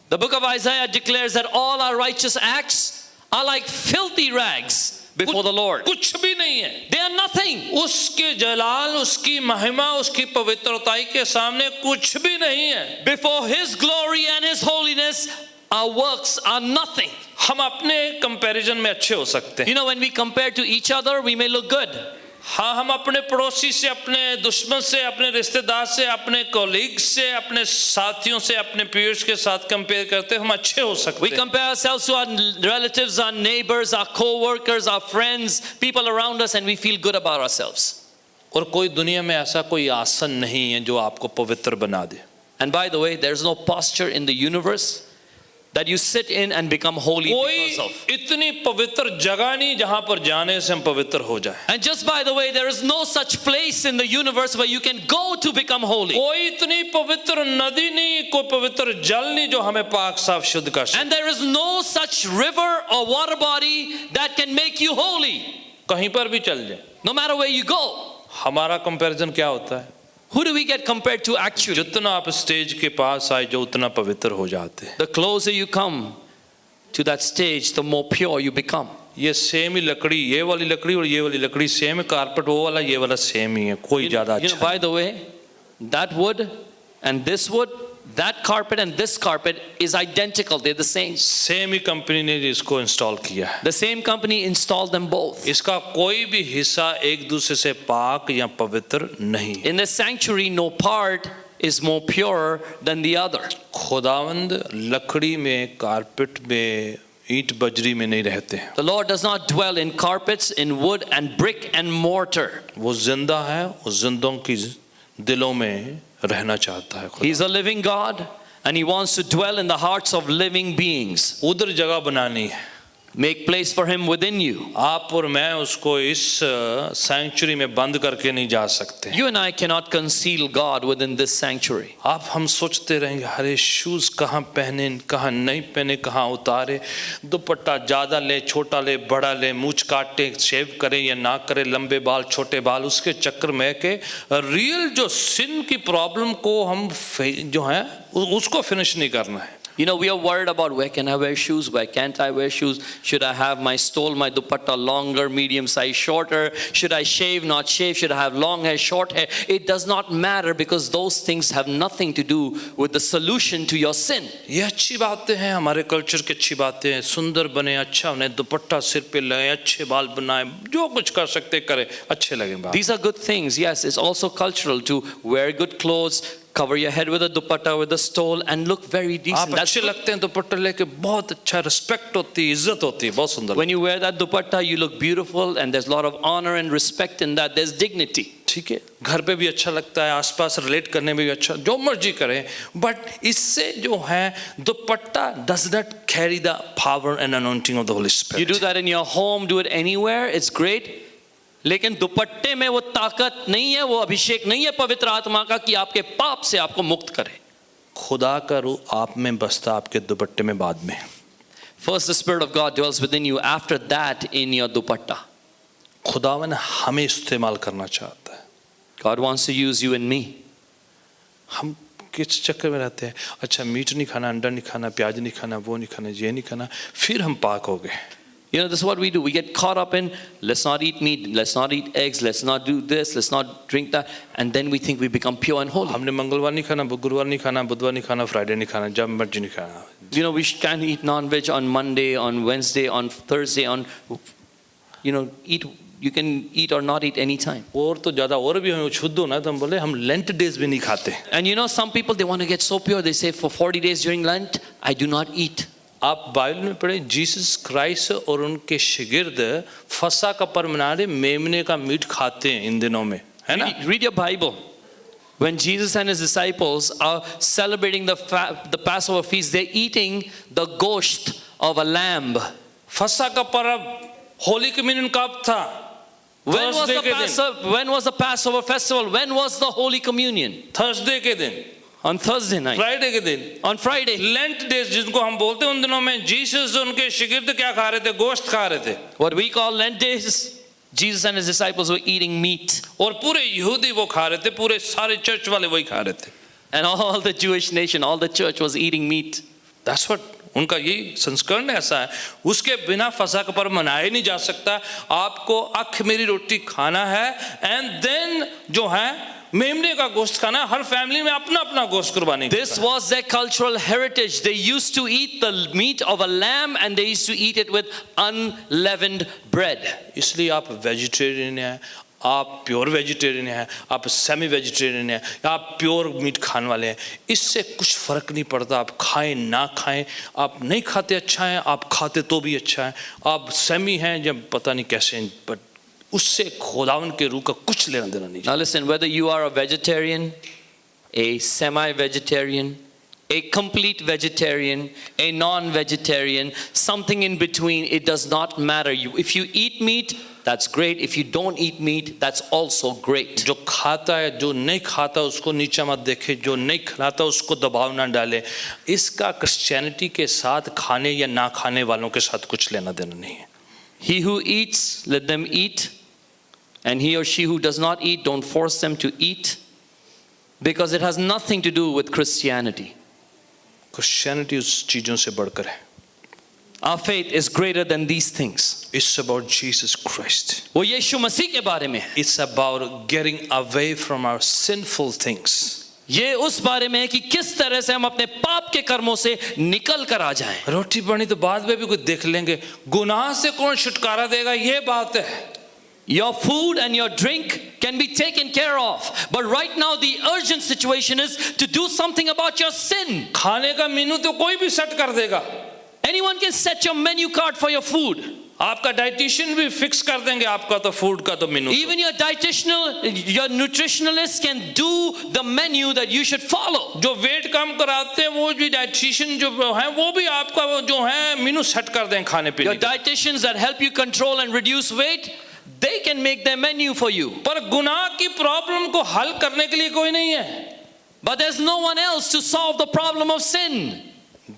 The book of Isaiah declares that all our righteous acts are like filthy rags before the Lord. कुछ भी नहीं है, They are nothing. उसके जलाल, उसकी महिमा, उसकी पवित्रताई के सामने कुछ भी नहीं है। Before His glory and His holiness, our works are nothing. हम अपने कंपैरिजन में अच्छे हो सकते हैं। You know, when we compare to each other, we may look good. हाँ, हम अपने पड़ोसी से, अपने दुश्मन से, अपने रिश्तेदार से, अपने कोलीग से, अपने साथियों से, अपने पीयर्स के साथ कंपेयर करते हैं, हम अच्छे हो सकते We हैं। compare ourselves to our relatives, our neighbors, our co-workers, our friends, people around us, and we feel good about ourselves. और कोई दुनिया में ऐसा कोई आसन नहीं है जो आपको पवित्र बना दे। And by the way, there's no posture in the universe that you sit in and become holy because कोई of. इतनी पवित्र जगह नहीं जहां पर जाने से हम पवित्र हो जाए। And just by the way, there is no such place in the universe where you can go to become holy. कोई इतनी पवित्र नदी नहीं, कोई पवित्र जल नहीं जो हमें पाक साफ शुद्ध कर सके। And there is no such river or water body that can make you holy, कहीं पर भी चल जाए, no matter where you go. हमारा कंपैरिजन क्या होता है? Who do we get compared to actually? जितना आप स्टेज के पास आए जो उतना पवित्र हो जाते हैं। The closer you come to that stage, the more pure you become. ये सेम ही लकड़ी, ये वाली लकड़ी और ये वाली लकड़ी सेम है, कारपेट वो वाला ये वाला सेम ही है, कोई ज्यादा You know, अच्छा by the way, that wood and this wood, that carpet and this carpet is identical. They're the same. Same he company ने इसको इंस्टॉल किया है। The same company installed them both. इसका कोई भी हिस्सा एक दूसरे से पाक या पवित्र नहीं। In the sanctuary, no part is more pure than the other. खुदावंद लकड़ी में, कारपेट में, ईंट बजरी में नहीं रहते हैं। The Lord does not dwell in carpets, in wood and brick and mortar. वो जिंदा है, वो जिंदों की दिलों में रहना चाहता है। खुदा He's a living God and He wants to dwell in the hearts of living beings. उधर जगह बनानी है। Make place for Him within you. आप और मैं उसको इस सैंक्चुरी में बंद करके नहीं जा सकते। You and I cannot conceal God within this sanctuary. आप हम सोचते रहेंगे, अरे शूज कहाँ पहने, कहाँ नहीं पहने, कहाँ उतारे, दुपट्टा ज़्यादा ले, छोटा ले, बड़ा ले, मूछ काटे, शेव करे या ना करे, लंबे बाल, छोटे बाल, उसके चक्कर में के रियल जो सिन की प्रॉब्लम को हम जो है उसको फिनिश नहीं करना है। You know, we are worried about where can I wear shoes, where can't I wear shoes, should I have my stole, my dupatta longer, medium size, shorter, should I shave, not shave, should I have long hair, short hair. It does not matter because those things have nothing to do with the solution to your sin. ये अच्छी बातें हैं, हमारे culture की अच्छी बातें हैं, सुंदर बने, अच्छा बने, दुपट्टा सिर पे लगाए, अच्छे बाल बनाए, जो कुछ कर सकते करें, अच्छे लगे बात। These are good things. Yes, it's also cultural to wear good clothes, cover your head with a dupatta, with a stole, and look very decent. आप अच्छे लगते हैं दुपट्टा लेके, बहुत अच्छा रिस्पेक्ट होती है, इज्जत होती है, बहुत सुंदर। When you wear that dupatta, you look beautiful, and there's a lot of honor and respect in that. There's dignity. ठीक है, घर पे भी अच्छा लगता है, आसपास रिलेट करने में भी अच्छा, जो मर्जी करें, बट इससे जो है दुपट्टा does not carry the power and anointing of the Holy Spirit. You do that in your home, do it anywhere, it's great. लेकिन दुपट्टे में वो ताकत नहीं है, वो अभिषेक नहीं है पवित्र आत्मा का कि आपके पाप से आपको मुक्त करे। खुदा का रूह आप में बसता, आपके दुपट्टे में बाद में। First, the Spirit of God dwells within you. After that, in your dupatta. खुदावन हमें इस्तेमाल करना चाहता है। God wants to use you and me. हम किस चक्कर में रहते हैं, अच्छा मीट नहीं खाना, अंडा नहीं खाना, प्याज नहीं खाना, वो नहीं खाना, ये नहीं खाना, फिर हम पाक हो गए। You know, this is what we do. We get caught up in, let's not eat meat, let's not eat eggs, let's not do this, let's not drink that. And then we think we become pure and holy. हमने मंगलवार नहीं खाना, गुरुवार नहीं खाना, बुधवार नहीं खाना, फ्राइडे नहीं खाना, जब मर्जी नहीं खाना. You know, we can't eat non-veg on Monday, on Wednesday, on Thursday, on, you know, you can eat or not eat anytime. और तो ज़्यादा और भी हमें शुद्ध होना है तो हम बोले हम लेंट डेज भी नहीं खाते. And you know, some people, they want to get so pure, they say, for 40 days during Lent, I do not eat. आप बाइबल में पढ़े जीसस क्राइस्ट और उनके शिगिर्द फसा का पर्व मना रहे, मेमने का मीट खाते हैं इन दिनों में, है ना? Read your Bible. When Jesus and his disciples are celebrating the Passover feast, they're eating the gosht of a lamb. फसा का पर्व होली कम्युनियन कब था? When Thursday was the Passover festival? When was the Holy Communion? Thursday के दिन, On Thursday night. Friday के दिन, On Friday. Lent days जिनको हम बोलते हैं, उन दिनों में जीसस उनके शिगिर्द क्या खा रहे थे? गोश्त खा रहे थे. What we call Lent days, Jesus and his disciples were eating meat. और पूरे यहूदी वो खा रहे थे, पूरे सारे चर्च वाले वही खा रहे थे. And all the Jewish nation, all the church was eating meat. That's what उनका यही संस्करण ऐसा है. उसके बिना फसा का पर्व मनाया नहीं जा सकता. आपको अख मेरी रोटी खाना है, एंड देन जो है मेमने का गोश्त खाना. हर फैमिली में अपना अपना गोश्त कुर्बानी. This was their cultural heritage. They used to eat the meat of a lamb and they used to eat it with unleavened bread. इसलिए आप वेजिटेरियन हैं, आप प्योर वेजिटेरियन हैं, आप सेमी वेजिटेरियन हैं, आप प्योर मीट खाने वाले हैं, इससे कुछ फ़र्क नहीं पड़ता. आप खाएं ना खाएं, आप नहीं खाते अच्छा है, आप खाते तो भी अच्छा है. आप सेमी हैं जब पता नहीं कैसे हैं, बट उससे खुदावन के रूह का कुछ लेना देना नहीं. Now listen, whether you are a vegetarian, a semi-vegetarian, a complete vegetarian, a non-vegetarian, something in between, it does not matter. If you eat meat, that's great. If you don't eat meat, that's also great. जो खाता है, जो नहीं खाता उसको नीचा मत देखे, जो नहीं खाता उसको दबाव ना डाले. इसका क्रिश्चियनिटी के साथ खाने या ना खाने वालों के साथ कुछ लेना देना नहीं है. He who eats, let them eat. And he or she who does not eat, don't force them to eat. Because it has nothing to do with Christianity. Christianity उस चीज़ों से बढ़कर है. Our faith is greater than these things. It's about Jesus Christ. वो यीशु मसीह के बारे में है. It's about getting away from our sinful things. ये उस बारे में है कि किस तरह से हम अपने पाप के कर्मों से निकल कर आ जाएं. रोटी पानी तो बाद में भी कुछ देख लेंगे, गुनाह से कौन छुटकारा देगा, ये बात है. Your food and your drink can be taken care of, but right now the urgent situation is to do something about your sin. खाने का मेनू तो कोई भी सेट कर देगा. Anyone can set your menu card for your food. आपका dietitian भी fix कर देंगे आपका तो फूड का तो मेनू. Even your nutritionalist can do the menu that you should follow. जो वेट कम कराते हैं वो भी डाइटिशियन जो है वो भी आपका जो है मेनू सेट कर दें खाने पीने. Your dietitians that help you control and reduce weight, they can make their menu for you. पर गुनाह की प्रॉब्लम को हल करने के लिए कोई नहीं है. But there's no one else to solve the problem of sin.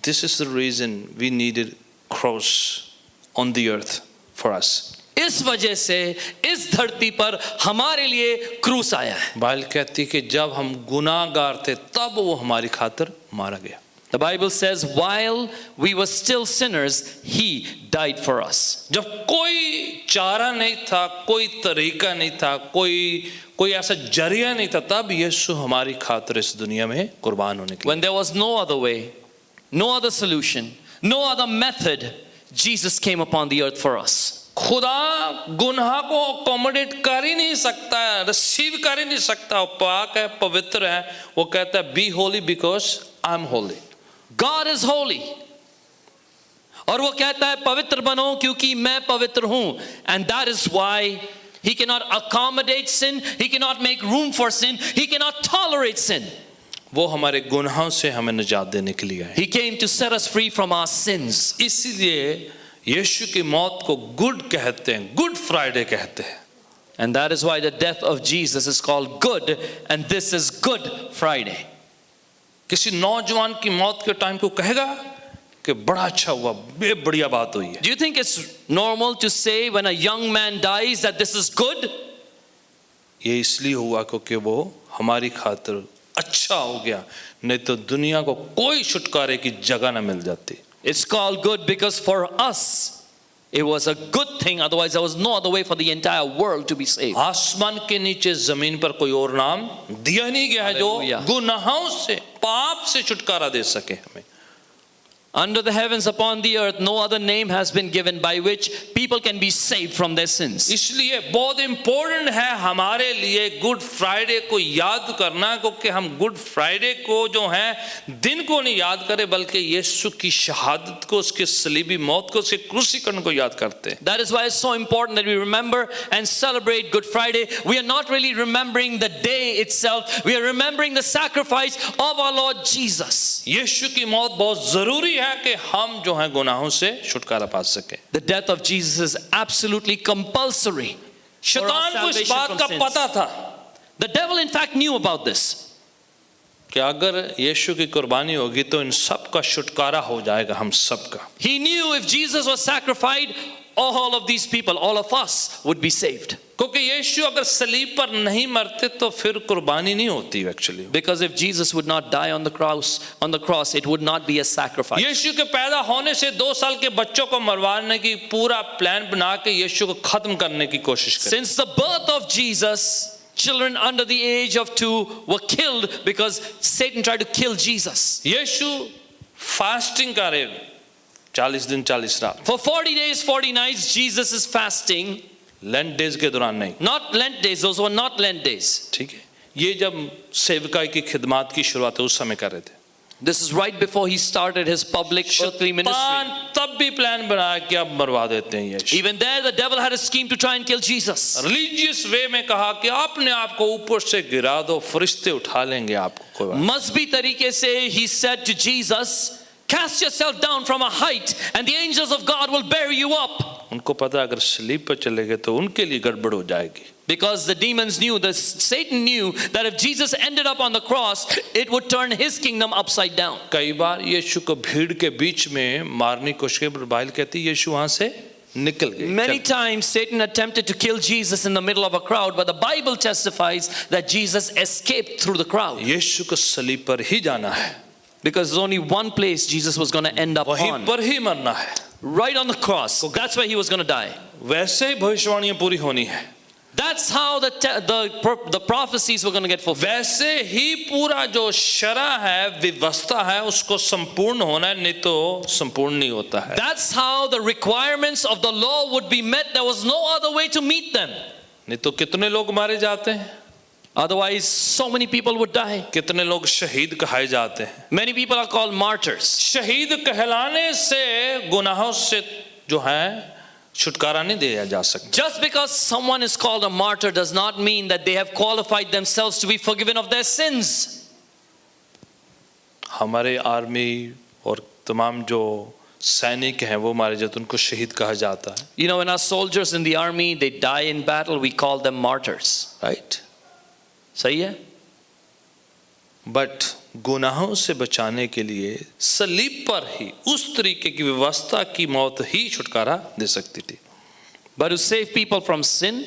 This is the reason we needed cross on the earth for us. इस वजह से इस धरती पर हमारे लिए क्रूस आया है. बाइबल कहती कि जब हम गुनाहगार थे तब वो हमारी खातिर मारा गया. The Bible says, while we were still sinners, He died for us. जब कोई चारा नहीं था, कोई तरीका नहीं था, कोई ऐसा जरिया नहीं था, तब यीशु हमारी खातिर इस दुनिया में कुर्बान होने के लिए. When there was no other way, no other solution, no other method, Jesus came upon the earth for us. खुदा गुनाह को अकोमोडेट कर ही नहीं सकता है, रिसीव कर ही नहीं सकता. वो पाक है, पवित्र है. वो कहता है be holy because I am holy. God is holy. और वो कहता है पवित्र बनो क्योंकि मैं पवित्र हूं. And that is why He cannot accommodate sin, He cannot make room for sin, He cannot tolerate sin. वो हमारे गुनाहों से हमें निजात देने के लिए है. He came to set us free from our sins. इसीलिए यीशु की मौत को गुड कहते हैं, गुड फ्राइडे कहते हैं. And that is why the death of Jesus is called good, and this is Good Friday. किसी नौजवान की मौत के टाइम को कहेगा कि बड़ा अच्छा हुआ, बे बढ़िया बात हुई है. Do you think it's normal to say when a young man dies that this is good? ये इसलिए हुआ क्योंकि वो हमारी खातिर अच्छा हो गया, नहीं तो दुनिया को कोई छुटकारे की जगह ना मिल जाती. It's called good because for us It was a good thing, otherwise there was no other way for the entire world to be saved. आसमान के नीचे जमीन पर कोई और नाम दिया नहीं गया है जो Hallelujah. गुनाहों से पाप से छुटकारा दे सके हमें. Under the heavens upon the earth, no other name has been given by which people can be saved from their sins. इसलिए बहुत इम्पोर्टेंट है हमारे लिए गुड फ्राइडे को याद करना, क्योंकि हम गुड फ्राइडे को जो है दिन को नहीं याद करें बल्कि यीशु की शहादत को, उसके सलीबी मौत को, उसके क्रूसीकरण को याद करते हैं. That is why it's so important that we remember and celebrate Good Friday. We are not really remembering the day itself. We are remembering the sacrifice of our Lord Jesus. यीशु की मौत बहुत जरूरी है कि हम जो है गुनाहों से छुटकारा पा सके. The death of Jesus is absolutely compulsory. for our शैतान को इस salvation बात from का sins. पता था The devil in fact knew about this. कि अगर यीशु की कुर्बानी होगी तो इन सब का छुटकारा हो जाएगा, हम सब का. He knew if Jesus was sacrificed, all of these people, all of us would be saved. क्योंकि यीशु अगर सलीब पर नहीं मरते तो फिर कुर्बानी नहीं होती actually. Because if Jesus would not die on the cross, it would not be a sacrifice. यीशु के पैदा होने से 2 साल के बच्चों को मरवाने की पूरा प्लान बना के यीशु को खत्म करने की कोशिश करी. Since the birth of Jesus, children under the age of 2 were killed because Satan tried to kill Jesus. यीशु फास्टिंग करे 40 दिन 40 रात. For 40 days, 40 nights, Jesus is fasting. Lent days के दौरान नहीं. Not Lent days, those were not Lent days. ठीक है, ये जब सेवकाई की खिदमत की शुरुआत है उस समय कर रहे थे. This is right before he started his public earthly शैतान ministry. तब भी प्लान बनाया कि अब मरवा देते हैं यीशु. Even there, the devil had a scheme to try and kill Jesus. Religious way में कहा कि अपने आप को ऊपर से गिरा दो, फरिश्ते उठा लेंगे आपको, कोई बात. Must-be तरीके से he said to Jesus, cast yourself down from a height and the angels of God will bear you up. उनको पता अगर स्लीप पर चले गए तो उनके लिए गड़बड़ हो जाएगी. Because the demons knew, Satan knew that if Jesus ended up on the cross, it would turn his kingdom upside down. कई बार यीशु को भीड़ के बीच में मारने की कोशिश की, पर बाइबल कहती है यीशु वहां से निकल गए. Many times Satan attempted to kill Jesus in the middle of a crowd, but the Bible testifies that Jesus escaped through the crowd. यीशु को सलीब पर ही जाना है, Because there's only one place Jesus was going to end up वहीं on. पर ही मरना है. Right on the cross. That's where he was going to die. वैसे ही भविष्यवाणियां पूरी होनी है. That's how the prophecies were going to get fulfilled. वैसे ही पूरा जो शरा है, व्यवस्था है, उसको संपूर्ण होना है, नहीं तो संपूर्ण नहीं होता है. That's how the requirements of the law would be met. There was no other way to meet them. नहीं तो कितने लोग मारे जाते हैं, Otherwise, so many people would die. कितने लोग शहीद कहाए जाते हैं. Many people are called martyrs. शहीद कहलाने से गुनाहों से जो है छुटकारा नहीं दिया जा सकता. Just because someone is called a martyr does not mean that they have qualified themselves to be forgiven of their sins. हमारे आर्मी और तमाम जो सैनिक हैं वो मारे जाते हैं, उनको शहीद कहा जाता है. You know, when our soldiers in the army, they die in battle, we call them martyrs. Right. सही है? बट गुनाहों से बचाने के लिए सलीब पर ही उस तरीके की व्यवस्था की मौत ही छुटकारा दे सकती थी. But to save people from sin,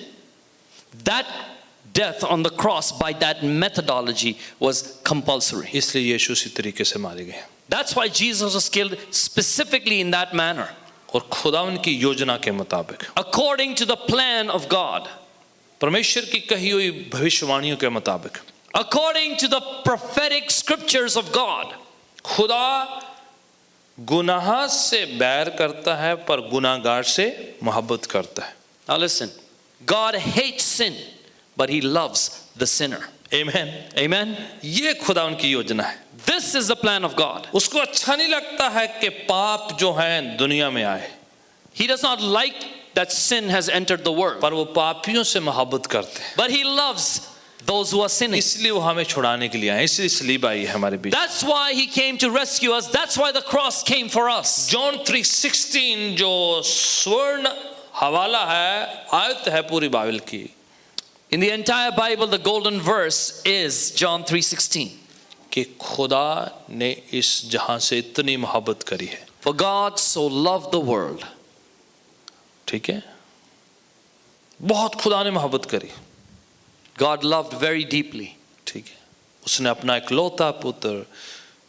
that death on the cross by that methodology was compulsory. इसलिए यीशु इसी तरीके से मारे गए. That's why Jesus was killed specifically in that manner, और खुदावन की योजना के मुताबिक, according to the plan of God, परमेश्वर की कही हुई भविष्यवाणियों के मुताबिक, according to the prophetic scriptures of God. खुदा गुनाह से बैर करता है पर गुनाहगार से मोहब्बत करता है. Now listen, God hates sin, but he loves the sinner. आमीन. Amen? ये खुदा उनकी योजना है. This is the plan of God. उसको अच्छा नहीं लगता है कि पाप जो है दुनिया में आए, He does not like that sin has entered the world, पर वो पापियों से मोहब्बत करते हैं. but he loves those who are sinning. इसलिए वो हमें छुड़ाने के लिए आए, इसलिए सलीब आई है हमारे बीच. That's why he came to rescue us. That's why the cross came for us. John 3:16 जो स्वर्ण हवाला है, आयत है पूरी बाइबल की, In the entire Bible, the golden verse is John 3:16. कि खुदा ने इस जहां से इतनी मोहब्बत करी है. For God so loved the world. ठीक है, बहुत खुदा ने मोहब्बत करी. God loved very deeply. ठीक है, उसने अपना इकलौता पुत्र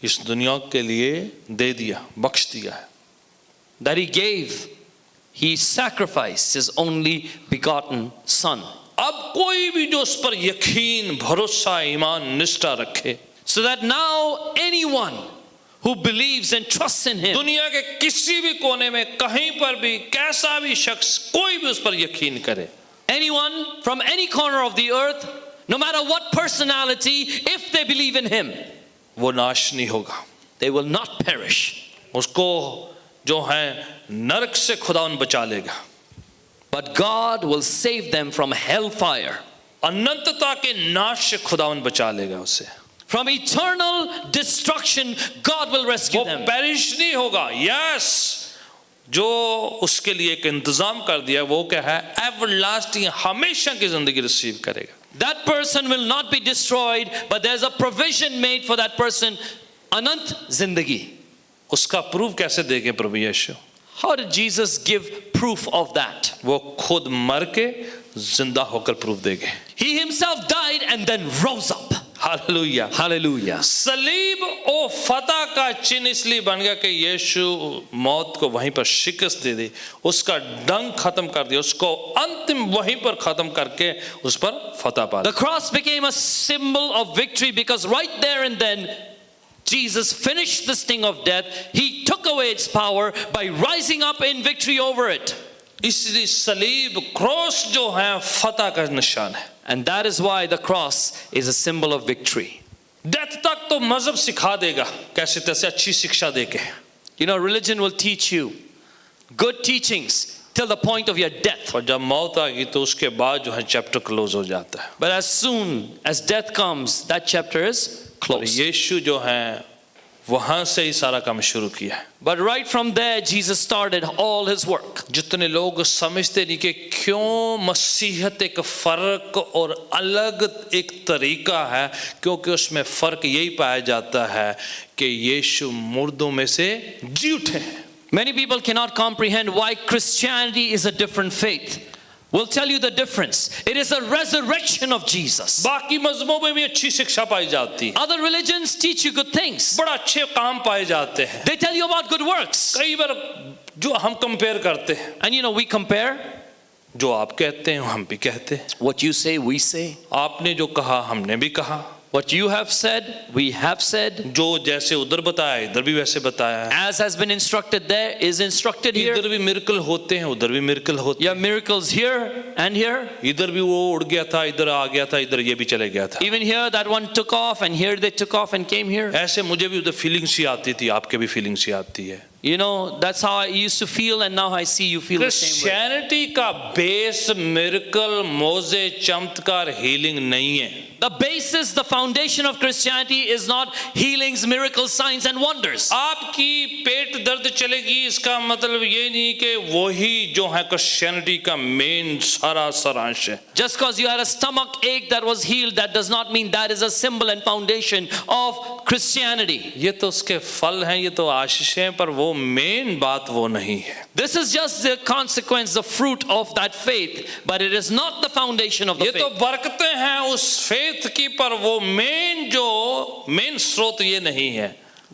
इस दुनिया के लिए दे दिया, बख्श दिया है. That he gave He sacrificed his only begotten son. अब कोई भी जो उस पर यकीन, भरोसा, ईमान, निष्ठा रखे, So that now anyone who believes and trusts in him, दुनिया के किसी भी कोने में, कहीं पर भी, कैसा भी शख्स, कोई भी उस पर यकीन करे, anyone from any corner of the earth, no matter what personality, if they believe in him, वो नाश नहीं होगा. they will not perish. उसको जो है नरक से खुदावन बचा लेगा. But God will save them from hellfire. अनंतता के नाश से खुदावन बचा लेगा उसे. From eternal destruction, God will rescue वो them. पेरिश नहीं होगा. यस, जो उसके लिए एक इंतजाम कर दिया वो क्या है? एवरलास्टिंग, हमेशा की जिंदगी रिसीव करेगा. That person will not be destroyed, but there's a provision made for that person. Anant Zindagi. उसका प्रूफ कैसे देंगे प्रभु यीशु? How did Jesus give proof of that? वो खुद मर के जिंदा होकर प्रूफ देंगे. He himself died and then rose up. Hallelujah. Hallelujah. सलीब ओ फतह का चिन्ह इसलिए बन गया कि यीशु मौत को वहीं पर शिकस्त दे दी, उसका डंक खत्म कर दिया, उसको अंतिम वहीं पर खत्म करके उस पर फतह पा The the. cross became a symbol of victory because right there and then Jesus finished the sting of death. He took away its power by rising up in victory over it. इसलिए सलीब, cross जो है फतह का निशान है. And that is why the cross is a symbol of victory. Death तक तो मजहब सिखा देगा कैसे तैसे अच्छी शिक्षा देके. You know, religion will teach you good teachings till the point of your death. और जब मौत आ गई तो उसके बाद जो है चैप्टर क्लोज हो जाता है. But as soon as death comes, that chapter is और closed. यीशु जो है वहां से ही सारा काम शुरू किया है. But right from there, Jesus started all his work. जितने लोग समझते नहीं कि क्यों मसीहत एक फर्क और अलग एक तरीका है, क्योंकि उसमें फर्क यही पाया जाता है कि यीशु मुर्दों में से जी उठे हैं. Many people cannot comprehend why Christianity is a different faith. We'll tell you the difference. It is a resurrection of Jesus. बाकी मजहबों में भी अच्छी शिक्षा पाई जाती है, Other religions teach you good things. बड़ा अच्छे काम पाए जाते हैं. They tell you about good works. कई बार जो हम कंपेयर करते हैं, And you know, we compare. जो आप कहते हैं हम भी कहते हैं, What you say, we say. आपने जो कहा हमने भी कहा, What you have said, we have said. जो जैसे उधर बताया इधर भी वैसे बताया है. As has been instructed there is instructed here. इधर भी मिरेकल होते हैं उधर भी मिरेकल होते You हैं. have miracles here and here. इधर भी वो उड़ गया था, इधर आ गया था, इधर ये भी चले गया था. Even here, that one took off, and here they took off and came here. ऐसे मुझे भी उधर फीलिंग्स ही आती थी, आपके भी फीलिंग्स ही आती है. You know, that's how I used to feel, and now I see you feel the same way. Christianity का बेस मिरेकल, मोजे, चमत्कार, हीलिंग नहीं है. The basis, the foundation of Christianity is not healings, miracles, signs, and wonders. आपकी पेट दर्द चलेगी इसका मतलब ये नहीं कि वही जो है क्रिश्चियनिटी का मेन सारा सारांश है. Just because you had a stomach ache that was healed, that does not mean that is a symbol and foundation of Christianity. ये तो उसके फल हैं, ये तो आशीष हैं, पर वो मेन बात वो नहीं है. This is just the consequence, the fruit of that faith, but it is not the foundation of the ये तो faith. बरकतें हैं उस फेथ की, पर वो मेन जो मेन स्रोत ये नहीं है.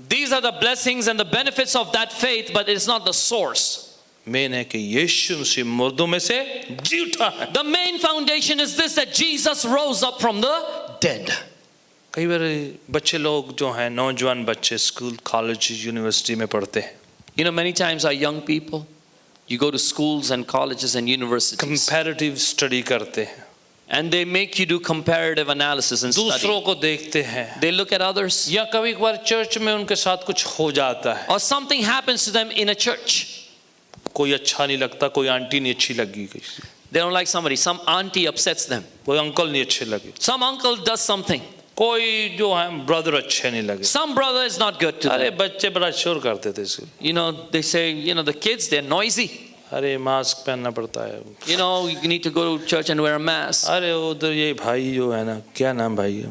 These are the blessings and the benefits of that faith, but it is not the source. Main है कि यीशु मसीह मुर्दों में से जी उठा है. The main foundation is this, that Jesus rose up from the dead. कई बार बच्चे लोग जो हैं, नौजवान बच्चे स्कूल, कॉलेज, यूनिवर्सिटी में पढ़ते हैं, You know, many times our young people, you go to schools and colleges and universities, comparative study करते हैं, and they make you do comparative analysis and दूसरों study. को देखते हैं, They look at others, या कभी कभार चर्च में उनके साथ कुछ हो जाता है, or something happens to them in a church. कोई अच्छा नहीं लगता, कोई आंटी नहीं अच्छी लगी, They don't like somebody, some auntie upsets them, कोई अंकल नहीं अच्छे लगे, some uncle does something, कोई जो है ब्रदर अच्छे नहीं लगे. some brother is not good to अरे them. बच्चे बड़ा शोर करते थे इसके. You know, they say, you know, the kids, they're noisy. अरे मास्क पहनना पड़ता है. You know, you need to go to church and wear a mask. अरे उधर ये भाई जो है ना, क्या नाम भाई,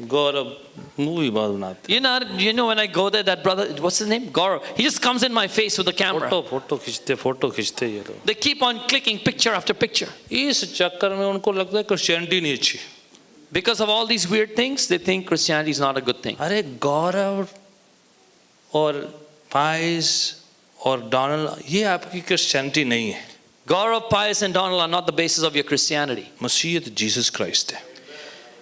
गौरव, मूवी बहुत बनाते. You know, when I go there, that brother, what's his name? Gaurav. He just comes in my face with the camera. Photo खींचते ये लोग. They keep on clicking picture after picture. इस चक्कर में उनको लगता है क्रिश्चियनिटी नहीं अच्छी. Because of all these weird things, they think Christianity is not a good thing. अरे गौरव और पाइस और डोनाल्ड, ये आपकी क्रिश्चियनिटी नहीं है। Gaurav, Pius, and Donald are not the basis of your Christianity. मसीहत जीसस क्राइस्ट है।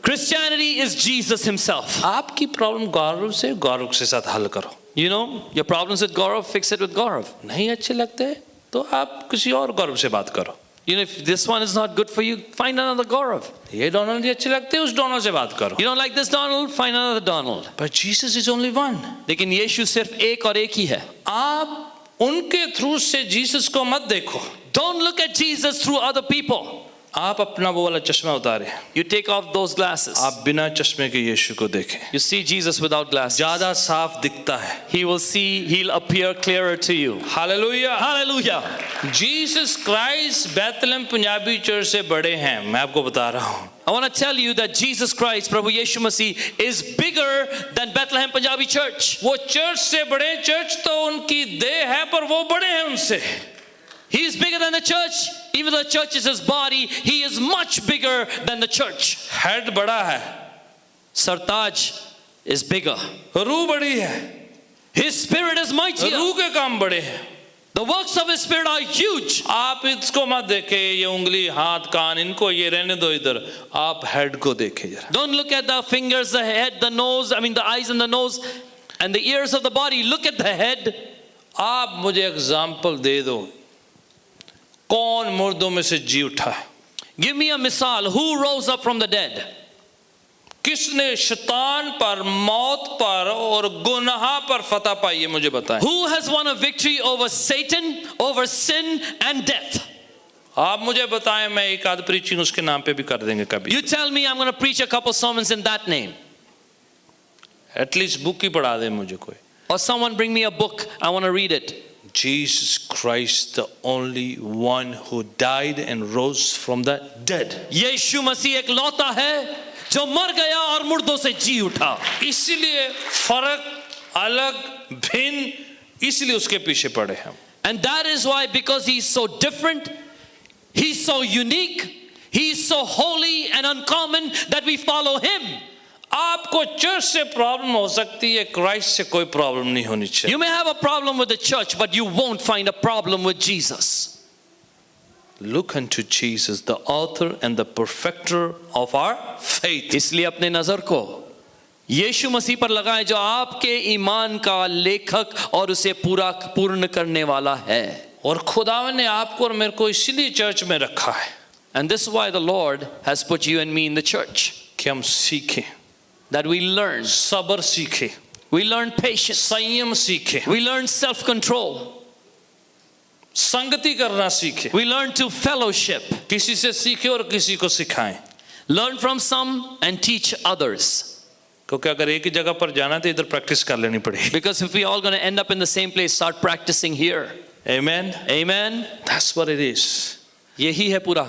Christianity is Jesus himself. आपकी प्रॉब्लम गौरव के साथ हल करो। You know, your problems with Gaurav, fix it with Gaurav. नहीं अच्छे लगते तो आप किसी और गौरव से बात करो। You know, if this one is not good for you, find another Gaurav. ये डोनाल्ड अच्छे लगते हैं, उस डोनाल्ड से बात करो। You don't like this Donald, find another Donald. But Jesus is only one. लेकिन यीशु सिर्फ एक और एक ही है। आप उनके थ्रू से जीसस को मत देखो। Don't look at Jesus through other people. आप अपना वो वाला चश्मा उतारे, You take off those glasses. आप बिना चश्मे के यीशु को देखें। You see Jesus without glasses. ज्यादा साफ दिखता है। He'll appear clearer to you. Hallelujah. Hallelujah. Jesus Christ Bethlehem Punjabi church से बड़े हैं, मैं आपको बता रहा हूँ। I want to tell you that Jesus Christ, Prabhu Yeshu Masih, is bigger than Bethlehem Punjabi Church. वो चर्च से बड़े, चर्च तो उनकी देह है पर वो बड़े हैं उनसे। He is bigger than the church. Even though the church is his body, he is much bigger than the church. Head बड़ा है, Sartaj is bigger. रूह बड़ी है, His spirit is mightier. रूह के काम बड़े हैं। The works of his spirit are huge. आप इसको मत देखे, ये उंगली, हाथ, कान, इनको ये रहने दो इधर, आप हेड को देखे जरा। Don't look at the fingers, the head, the nose, the eyes and the nose and the ears of the body. Look at the head. आप मुझे एग्जाम्पल दे दो, कौन मुर्दों में से जी उठा है? Give me a misal. Who rose up from the dead? किसने शैतान पर, मौत पर और गुनाह पर फतह पाई है, मुझे बताएं। Who has won a victory over Satan, over sin and death? आप मुझे बताएं, मैं एक आध प्रीचिंग उसके नाम पे भी कर देंगे कभी। You tell me, I'm going to preach a couple sermons in that name. At least book ही पढ़ा दे मुझे कोई। Or someone bring me a book. I want to read it. Jesus Christ, the only one who died and rose from the dead. यीशु मसीह एक लौता है जो मर गया और मुर्दों से जी उठा। इसीलिए फर्क, अलग, भिन्न, इसलिए उसके पीछे पड़े हम। And that is why, because he's so different, he's so unique, he's so holy and uncommon, that we follow him. आपको चर्च से प्रॉब्लम हो सकती है, क्राइस्ट से कोई प्रॉब्लम नहीं होनी चाहिए। You may have a problem with the church, but you won't find a problem with Jesus. Look unto Jesus, the author and the perfecter of our faith. इसलिए अपने नजर को यीशु मसीह पर लगाएं, जो आपके ईमान का लेखक और उसे पूर्ण करने वाला है। और खुदावन ने आपको और मेरे को इसीलिए चर्च में रखा है। And this is why the Lord has put you and me in the church. कि हम सीखें, That we learn. सब्र सीखें, We learn patience. संयम सीखें, We learn self-control. संगति करना सीखें, We learn to fellowship. किसी से सीखें और किसी को सिखाएं। Learn from some and teach others. क्योंकि अगर एक ही जगह पर जाना है तो इधर प्रैक्टिस कर लेनी पड़ेगी। Because if we all going to end up in the same place, start practicing here. Amen. Amen. That's what it is. यही है पूरा।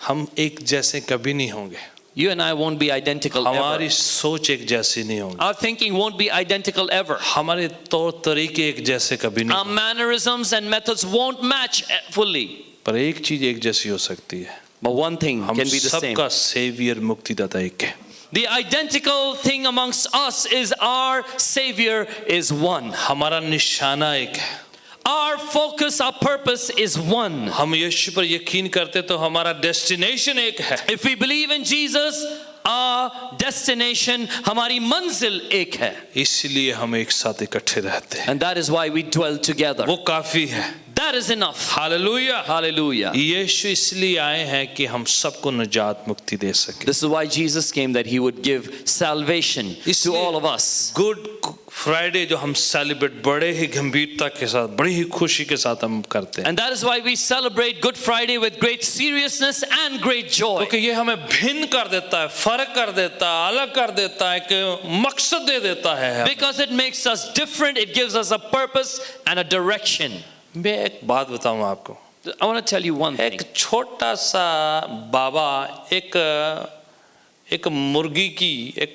हम एक जैसे कभी नहीं होंगे। You and I won't be identical हमारी ever. सोच एक जैसी नहीं होगी। Our thinking won't be identical ever. हमारे तौर तरीके एक जैसे कभी नहीं Our mannerisms and methods won't match fully. पर एक चीज एक जैसी हो सकती है, But one thing हम can be the same. सबका सेवियर मुक्तिदाता एक है। The identical thing amongst us is our Savior is one. हमारा निशाना एक है। Our focus, our purpose is one. हम यीशु पर यकीन करते तो हमारा डेस्टिनेशन एक है। If we believe in Jesus, our destination, हमारी मंजिल एक है. इसलिए हम एक साथ इकट्ठे रहते हैं। And that is why we dwell together. वो काफी है। That is enough. Hallelujah. Hallelujah. यीशु इसलिए आए हैं कि हम सबको निजात मुक्ति दे सके। This is why Jesus came, that he would give salvation to all of us. Good Friday जो हम सेलिब्रेट बड़े ही गंभीरता के साथ, बड़ी ही खुशी के साथ हम करते हैं। And that is why we celebrate Good Friday with great seriousness and great joy. क्योंकि ये हमें भिन्न कर देता है, फर्क कर देता है, अलग कर देता है, कि मकसद दे देता है। Because it makes us different, it gives us a purpose and a direction. मैं एक बात बताऊं आपको। I want to tell you one thing. एक छोटा सा बाबा एक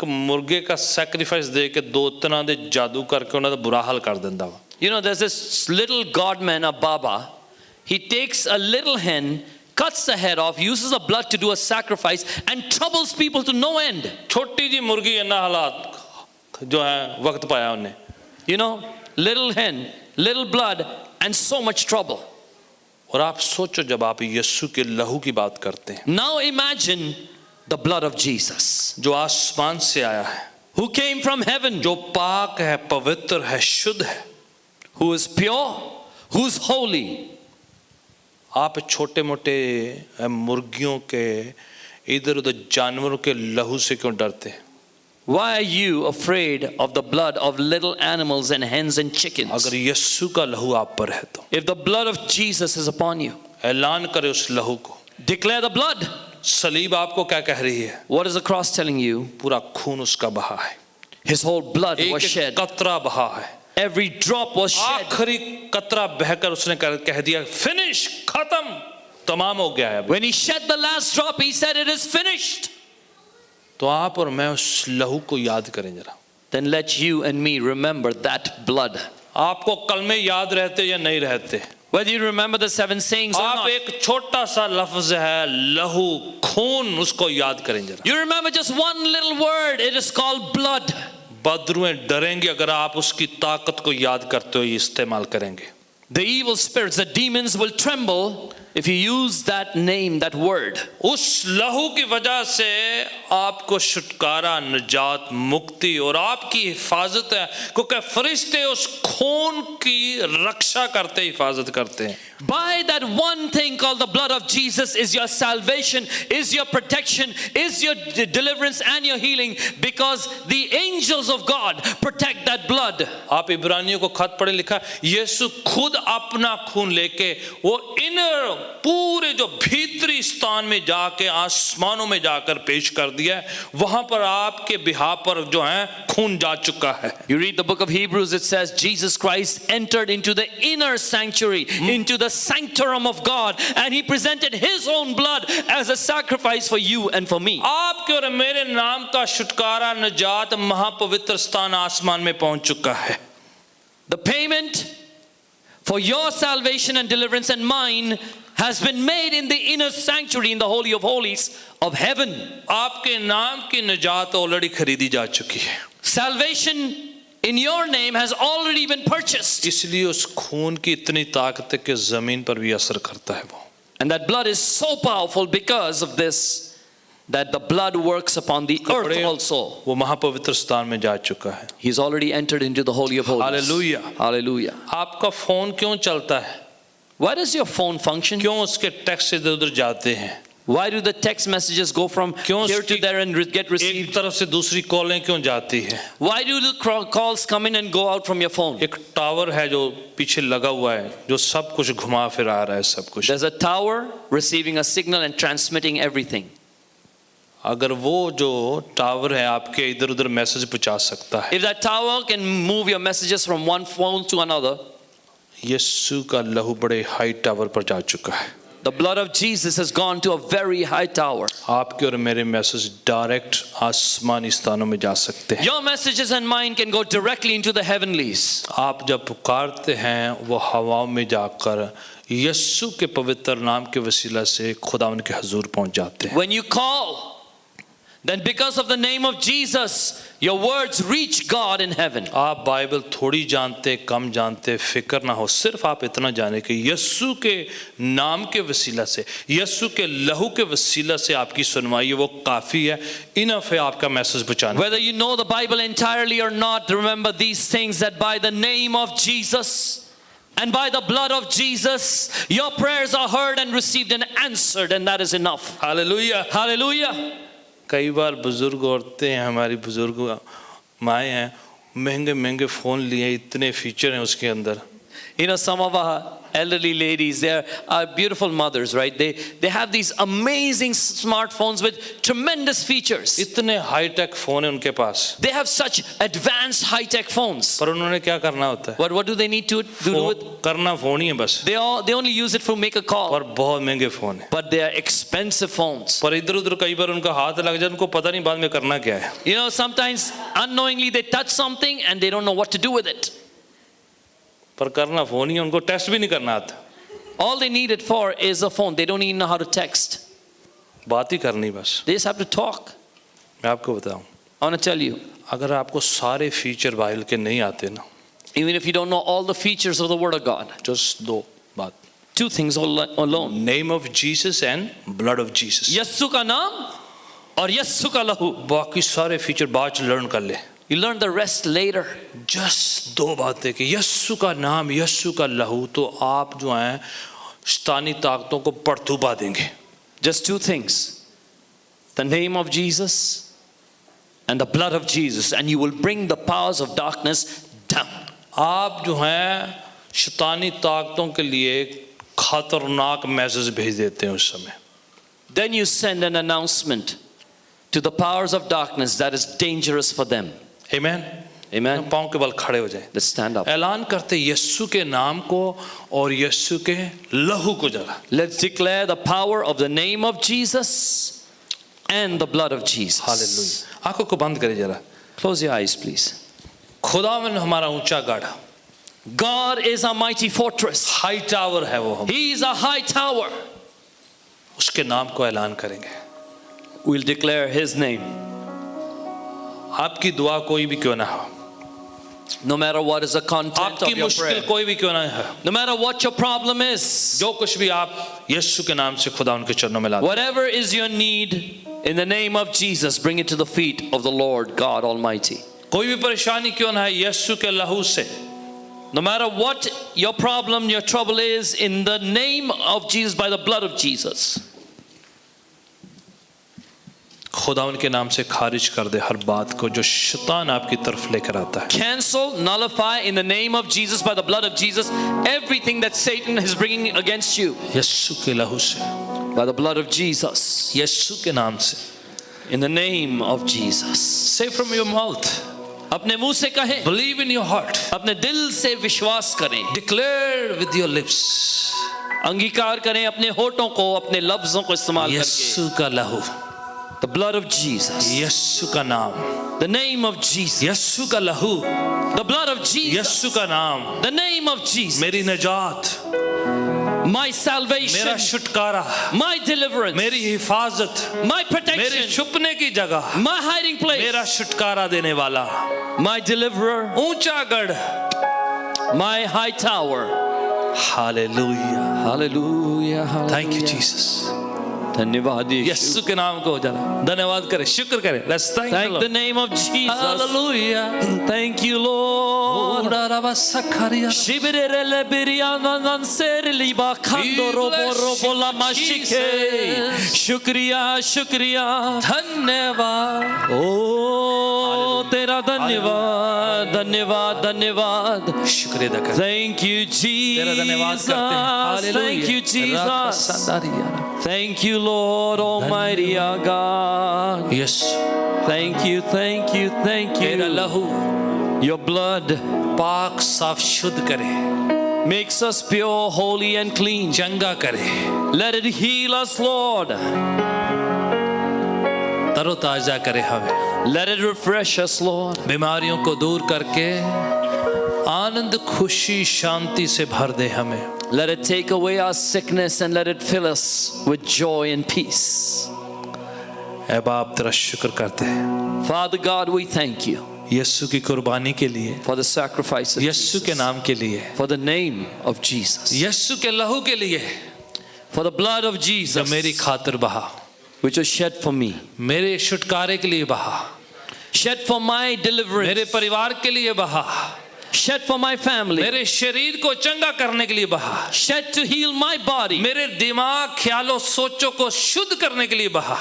मुर्गे का सैक्रिफाइस दे के दो तना दे जादू करके उन्हें बुरा हाल कर देंदा वा। You know, there's this little god man, a Baba. He takes a little hen, cuts the head off, uses the blood to do a sacrifice, and troubles people to no end. छोटी जी मुर्गी इन्ना हालात जो है वक्त पाया उन्हें। You know, little hen little blood, and so much trouble. और आप सोचो जब आप यीशु के लहू की बात करते हैं, Now imagine the blood of Jesus, जो आसमान से आया है, who came from heaven, जो पाक है, पवित्र है, शुद्ध है, who is pure, who's holy. आप छोटे मोटे मुर्गियों के, इधर उधर जानवरों के लहू से क्यों डरते हैं? Why are you afraid of the blood of little animals and hens and chickens? अगर यीशु का लहू आप पर है तो If the blood of Jesus is upon you, ऐलान करें उस लहू को। declare the blood. सलीब आपको क्या कह रही है? What is the cross telling you? पूरा खून उसका बहा है, His whole blood was एक shed. कतरा बहा है, Every drop was shed. आखिरी कतरा बहकर उसने कह दिया फिनिश, खत्म, तमाम हो गया है। When he shed the last drop, he said, "It is finished." तो आप और मैं उस लहू को याद करें जरा। Then let you and me remember that blood. आपको कलमे याद रहते या नहीं रहते, Whether you remember the 7 sayings or आप not, एक छोटा सा लफ्ज है लहू, खून, उसको याद करें जरा। you remember just one little word. It is called blood. बदरुएं डरेंगे अगर आप उसकी ताकत को याद करते हुए इस्तेमाल करेंगे। The evil spirits, the demons will tremble if you use that name, that word. उस लहू की वजह से आपको छुटकारा, निजात, मुक्ति और आपकी हिफाजत है, क्योंकि फरिश्ते उस खून की रक्षा करते, हिफाजत करते हैं। By that one thing called the blood of Jesus is your salvation, is your protection, is your deliverance and your healing, because the angels of God protect that blood. आप इब्रानियों को खत पढ़े, लिखा यीशु खुद अपना खून लेके वो इनर पूरे जो भीतरी स्थान में जाके आसमानों में जाकर पेश कर दिया है, वहां पर आपके बिहाफ पर जो है खून जा चुका है। You read the book of Hebrews, it says Jesus Christ entered into the inner sanctuary, into the sanctorum of God, and he presented his own blood as a sacrifice for you and for me. आपके और मेरे नाम का छुटकारा, निजात महापवित्र स्थान आसमान में पहुंच चुका है। The payment for your salvation and deliverance and mine has been made in the inner sanctuary, in the holy of holies of heaven. आपके नाम की निजात ऑलरेडी खरीदी जा चुकी है, Salvation in your name has already been purchased. इसलिए उस खून की इतनी ताकत है कि जमीन पर भी असर करता है वो। And that blood is so powerful because of this, that the blood works upon the earth also. वो महापवित्र स्थान में जा चुका है। He's already entered into the holy of holies. Hallelujah. Hallelujah. आपका फोन क्यों चलता है? Why does your phone function? क्यों उसके टेक्स्ट इधर उधर जाते हैं? Why do the text messages go from क्यों here to उसकी there and get एक received? तरफ से दूसरी कॉलें क्यों जाती है? Why do the calls come in and go out from your phone? एक टावर है जो पीछे लगा हुआ है, जो सब कुछ घुमा फिरा रहा है, सब कुछ। There's a tower receiving a signal and transmitting everything. अगर वो जो टावर है आपके इधर उधर मैसेज पहुंचा सकता है, If that tower can move your messages from one phone to another, यीशु का लहू बड़े हाई टावर पर जा चुका है। the blood of Jesus has gone to a very high tower. आपके और मेरे मैसेज डायरेक्ट आसमानी स्थानों में जा सकते हैं। Your messages and mine can go directly into the heavenlies. आप जब पुकारते हैं वो हवाओं में जाकर यीशु के पवित्र नाम के वसीला से खुदावन के हुजूर पहुंच जाते हैं। When you call, then because of the name of Jesus, your words reach God in heaven. आप बाइबल थोड़ी जानते, कम जानते, फिक्र ना हो, सिर्फ आप इतना जाने कि यीशु के नाम के वसीला से, यीशु के लहू के वसीला से आपकी सुनवाई वो काफ़ी है, इनफ है आपका मैसेज पहुंचाने। Whether you know the Bible entirely or not, remember these things, that by the name of Jesus and by the blood of Jesus, your prayers are heard and received and answered, and that is enough. Hallelujah. Hallelujah. कई बार बुजुर्ग औरतें हैं, हमारी बुजुर्ग माएँ हैं, महंगे महंगे phone लिए, इतने फीचर हैं उसके अंदर। You know, some of our elderly ladies, they're beautiful mothers, right? They have these amazing smartphones with tremendous features. इतने हाई टेक फ़ोन है उनके पास, They have such advanced high-tech phones. पर उन्होंने क्या करना होता है? What do they need to do with? करना फ़ोन ही है बस, They only use it for make a call. और बहुत महंगे फ़ोन है। But they are expensive phones. पर इधर उधर कई बार उनका हाथ लग जाए, उनको पता नहीं बाद में करना क्या है। You know, sometimes unknowingly they touch something and they don't know what to do with it. पर करना फ़ोन ही है, उनको टेस्ट भी नहीं करना आता, All they need it for is a phone. They don't even know how to text. बात ही करनी बस। They just have to talk. मैं आपको बताऊं, I want to tell you, अगर आपको सारे फीचर बाइबल के नहीं आते ना, Even if you don't know all the features of the Word of God. Just दो बात, Two things alone. Name of Jesus and blood of Jesus. Yesu का नाम और यस्सु का लहू। बाकी सारे फीचर बाद च लर्न कर ले। You learn the rest later. Just दो बातें कि यस्सु का नाम, यस्सु का लहू, तो आप जो हैं शैतानी ताकतों को पड़तू पा देंगे। Just two things. The name of Jesus and the blood of Jesus, and you will bring the powers of darkness down. आप जो हैं शैतानी ताकतों के लिए खतरनाक मैसेज भेज देते हैं उस समय। Then you send an announcement to the powers of darkness that is dangerous for them. आमीन। Amen. पाँव के बल खड़े हो जाएं। Let's stand up. ऐलान करते यीशु के नाम को और यीशु के लहू को जरा। Let's declare the power of the name of Jesus and the blood of Jesus. Hallelujah. आंखों को बंद करें जरा। Close your eyes, please. खुदावन हमारा ऊंचा गढ़, God is a mighty fortress. High tower है वो, हम He is a high tower. उसके नाम को ऐलान करेंगे। We'll declare His name. आपकी दुआ कोई भी क्यों ना हो, No matter what is the content आपकी of your मुश्किल prayer. कोई भी क्यों ना हो, No matter what your problem is. जो कुछ भी आप यीशु के नाम से खुदा उनके चरणों में ला दो। Whatever is your need, in the name of Jesus, bring it to the feet of the Lord God Almighty. कोई भी परेशानी क्यों ना है, यीशु के लहू से, No matter what your problem, your trouble is, in the name of Jesus, by the blood of Jesus. खुदा उनके नाम से खारिज कर दे हर बात को जो शैतान आपकी तरफ लेकर आता है। Cancel, nullify in the name of Jesus, by the blood of Jesus, everything that Satan is bringing against you. यीशु के लहू से, By the blood of Jesus. यीशु के नाम से। In the name of Jesus. Say from your mouth, अपने मुंह से कहें, believe in your heart, अपने दिल से विश्वास करें, declare with your lips, अंगीकार करें अपने होठों को, अपने लफ्जों को इस्तेमाल करके। यीशु का लहू, The blood of Jesus. यीशु का नाम, The name of Jesus. यीशु का लहू, The blood of Jesus. यीशु का नाम, The name of Jesus. मेरी नजात, My salvation. मेरा छुटकारा, My deliverance. मेरी हिफाजत, My मेरे protection. छुपने की जगह, My hiding place. मेरा छुटकारा देने वाला, My deliverer. ऊंचा गढ़। My high tower. Hallelujah. Hallelujah. Hallelujah. Thank you Jesus. धन्यवाद यीशु। यीशु के नाम को जरा धन्यवाद करें, शुक्र करें। Let's thank the Thank Lord. the name of Jesus. Hallelujah. Thank you, Lord. Shibirele biriana nanserili bakando robo robo la mashike. Shukriya, shukriya. धन्यवाद। Oh, tera धन्यवाद, धन्यवाद, धन्यवाद. शुक्रिया अदा करें। Thank you, तेरा धन्यवाद करते हैं। Jesus. Thank you, Jesus. Hallelujah. Thank you, Lord Almighty, our God. Yes, Thank you, thank you, thank तेरा you. लहू Your blood पाक साफ शुद्ध करे, makes us pure, holy, and clean. चंगा करे, Let it heal us, Lord. तरोताजा करे हमें, Let it refresh us, Lord. बीमारियों को दूर करके आनंद खुशी शांति से भर दे हमें। Let it take away our sickness and let it fill us with joy and peace. ऐ बाप तेरा शुक्र करते हैं Father God, we thank you यीशु की कुर्बानी के लिए, for the sacrifice of यीशु के Jesus, नाम के लिए, for the name of Jesus, यीशु के लहू के लिए for the blood of जो Jesus, मेरी खातिर बहा, which was shed for me, मेरे छुटकारे के लिए बहा, shed for my मेरे deliverance, परिवार के लिए बहा, shed for my family, मेरे शरीर को चंगा करने के लिए बहा, shed to heal my body, मेरे दिमाग ख्यालों सोचों को शुद्ध करने के लिए बहा,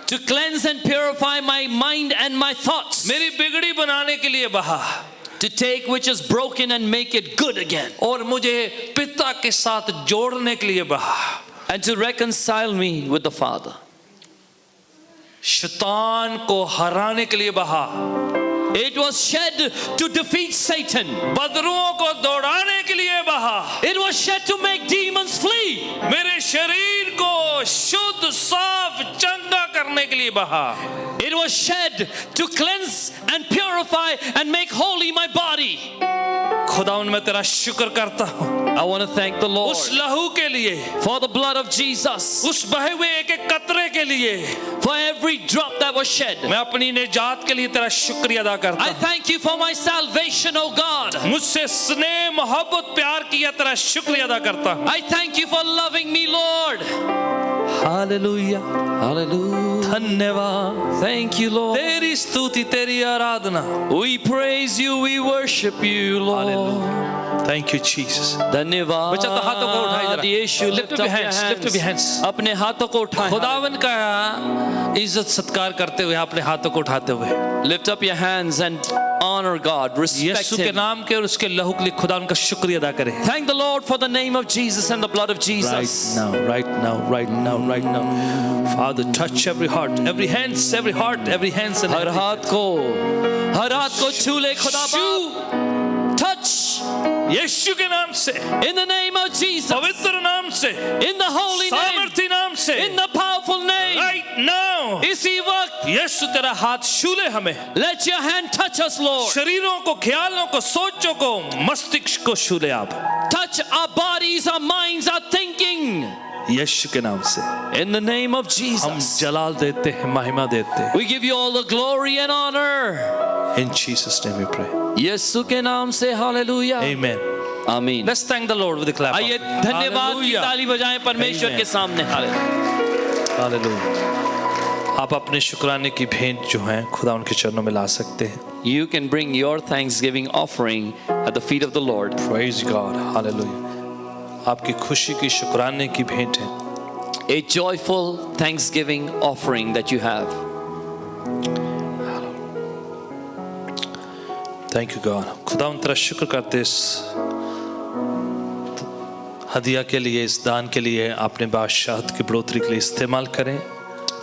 to cleanse and purify my mind and my thoughts, मेरी बिगड़ी बनाने के लिए बहा, to take which is broken and make it good again, और मुझे पिता के साथ जोड़ने के लिए बहा। and to reconcile me with the Father. शैतान को हराने के लिए बहा, It was shed to defeat Satan. बदरुओं को दौड़ाने के लिए बहा, It was shed to make demons flee. मेरे शरीर को शुद्ध साफ चंगा करने के लिए बहा। It was shed to cleanse and purify and make holy my body. खुदावन मैं तेरा शुक्र करता हूँ I want to thank the Lord उस लहू के लिए, for the blood of Jesus, उस बहे हुए एक एक कतरे के लिए, for every drop that was shed. मैं अपनी निजात के लिए तेरा शुक्रिया अदा करता I हूँ। thank you for my salvation, O God. मुझसे स्नेह मोहब्बत प्यार किया तेरा शुक्रिया अदा करता हूँ। I thank you for loving me, Lord. Hallelujah, Hallelujah. धन्यवाद, Thank you, Lord. तेरी स्तुति तेरी आराधना। We praise you, we worship you, Lord. Hallelujah. Thank you Jesus. धन्यवाद बच्चा तो हाथों को उठाइए जरा। यीशु, Lift up your hands, lift up your hands. अपने हाथों को उठाएं। खुदावन का इज्जत सत्कार करते हुए अपने हाथों को उठाते हुए Lift up your hands and honor God, respect यीशु के him. नाम के और उसके लहू के लिए खुदा उनका शुक्रिया अदा करें। Thank the Lord for the name of Jesus and the blood of Jesus. Right now. Father, touch every heart, every hands, every heart, every hands and her every हाथ को छू ले खुदा बाप। Touch यीशु के नाम से, in the name of Jesus, पवित्र नाम से, in the holy name, सामर्थी नाम से, in the powerful name. right now, इसी वक्त यीशु तेरा हाथ छू ले हमें, let your hand touch us, Lord. शरीरों को, ख्यालों को, सोचों को, मस्तिष्क को छू ले आप, Touch our bodies, our minds, our thinking. यीशु के नाम से In the name of हम Jesus, जलाल देते हैं, महिमा देते हैं। we give you all the glory and honor. In Jesus' name we pray. यीशु के नाम से हालेलुया। Amen. आमीन। Let's thank the Lord with a clap. आइए धन्यवाद की ताली बजाएं परमेश्वर Amen. के सामने। हालेलुया। Hallelujah. आप अपने शुक्राने की भेंट जो है खुदा उनके चरणों में ला सकते हैं। You can bring your thanksgiving offering at the feet of the Lord. Praise God. Hallelujah. आपकी खुशी की शुक्राने की भेंट है। A joyful thanksgiving offering that you have. Thank you God. खुदा उन तेरा शुक्र करते इस हदिया के लिए, इस दान के लिए, अपने बादशाहत की बढ़ोतरी के लिए इस्तेमाल करें।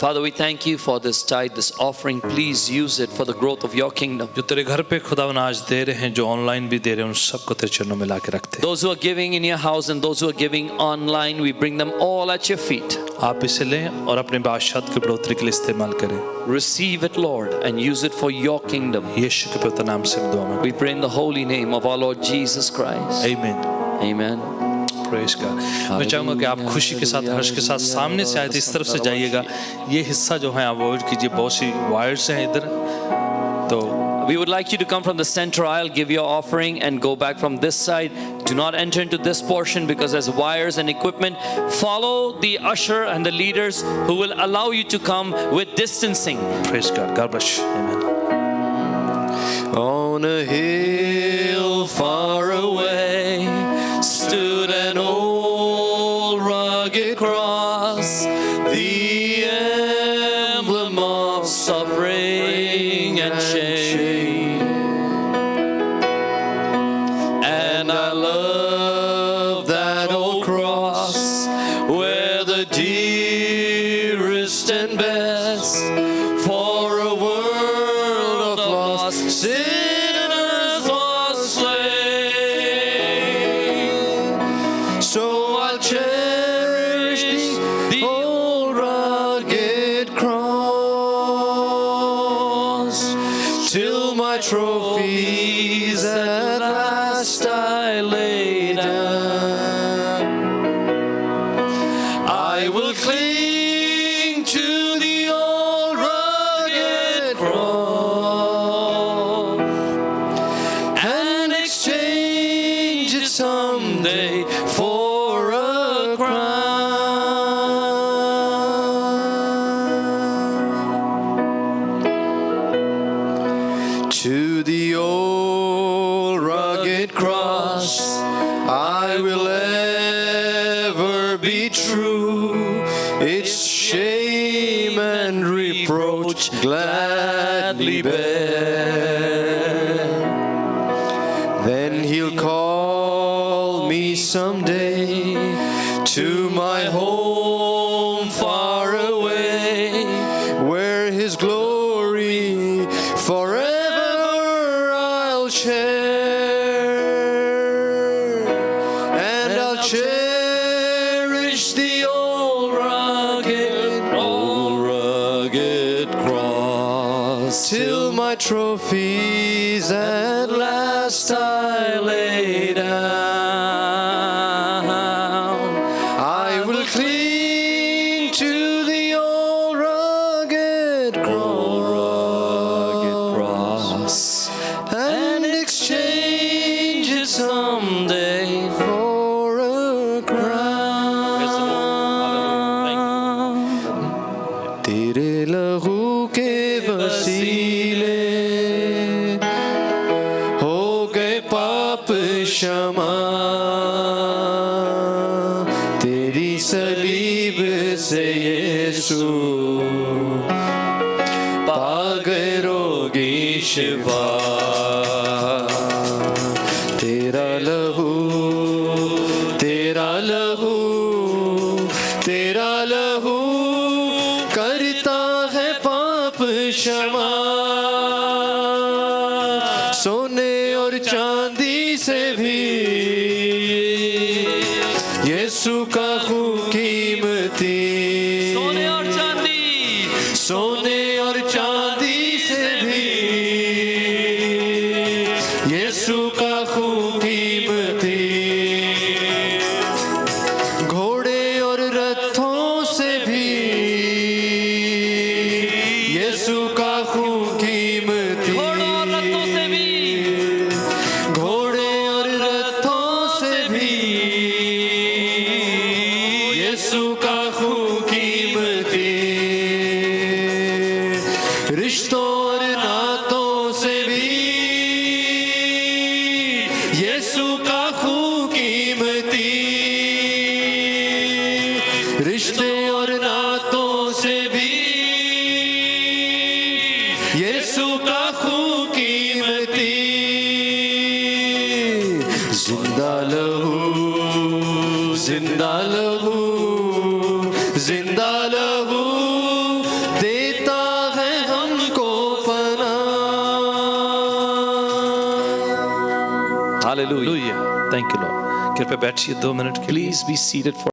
Father, we thank you for this tithe, this offering. Please use it for the growth of your kingdom. जो तेरे घर पे खुदा आज दे रहे हैं, जो ऑनलाइन भी दे रहे हैं, उन सबको तेरे चरणों में ला के रखते हैं। Those who are giving in your house and those who are giving online, we bring them all at your feet. आप इसे लें और अपने बादशाहत की बढ़ोतरी के लिए इस्तेमाल करें। Receive it, Lord, and use it for your kingdom. यीशु के पवित्र नाम से दुआ मांगते We pray in the holy name of our Lord Jesus Christ. हैं। Amen. Amen. Praise God. मैं चाहूँगा कि आप खुशी के साथ, हर्ष के साथ सामने से आए थे, इस तरफ से जाइएगा। ये हिस्सा जो है अवॉइड कीजिए, बहुत सी वायर्स हैं इधर, तो We would like you to come from the center aisle, give your offering, and go back from this side. Do not enter into this portion because there's wires and equipment. Follow the usher and the leaders who will allow you to come with distancing. praise God. God bless you. Amen. On a hill far away stood an old rugged cross, the emblem of suffering and shame. And I love that old cross where the dearest and best for a world of lost sinners was slain. So I'll cherish the old rugged cross till my trophies at last I lay down. I will cling to the old rugged cross and exchange it someday for a crown. To the old rugged cross I will ever be true. Its shame and reproach gladly bear. Then he'll call me someday to my home far away, where his glory forever I'll share. And I'll cherish the old rugged cross till my trophies at last I lay down. I will cling to the old rugged वसीले हो गए पाप क्षमा, तेरी सलीब से यीशु पा गए रोगी शिफा। तेरा लहू, तेरा लहू, तेरा लहू करता है पाप क्षमा। सोने और चांदी से भी यीशु का खून कीमती। सोने और चांदी, सोने और चांदी से भी यीशु का खून कीमती। घोड़े और रथों से भी यीशु का खून कीमती। घोड़ों और रथों से भी, घोड़े और रथों से भी यीशु का खून कीमती। रिश्तों और नातों से भी यीशु का खून कीमती। रिश्ते और नातों से भी यीशु का खून कीमती। जिंदा लहू, जिंदा लहू, जिंदा लहू देता है हमको पनाह। Hallelujah. Thank you Lord. कृपया बैठिए 2 मिनट के लिए। Please be seated for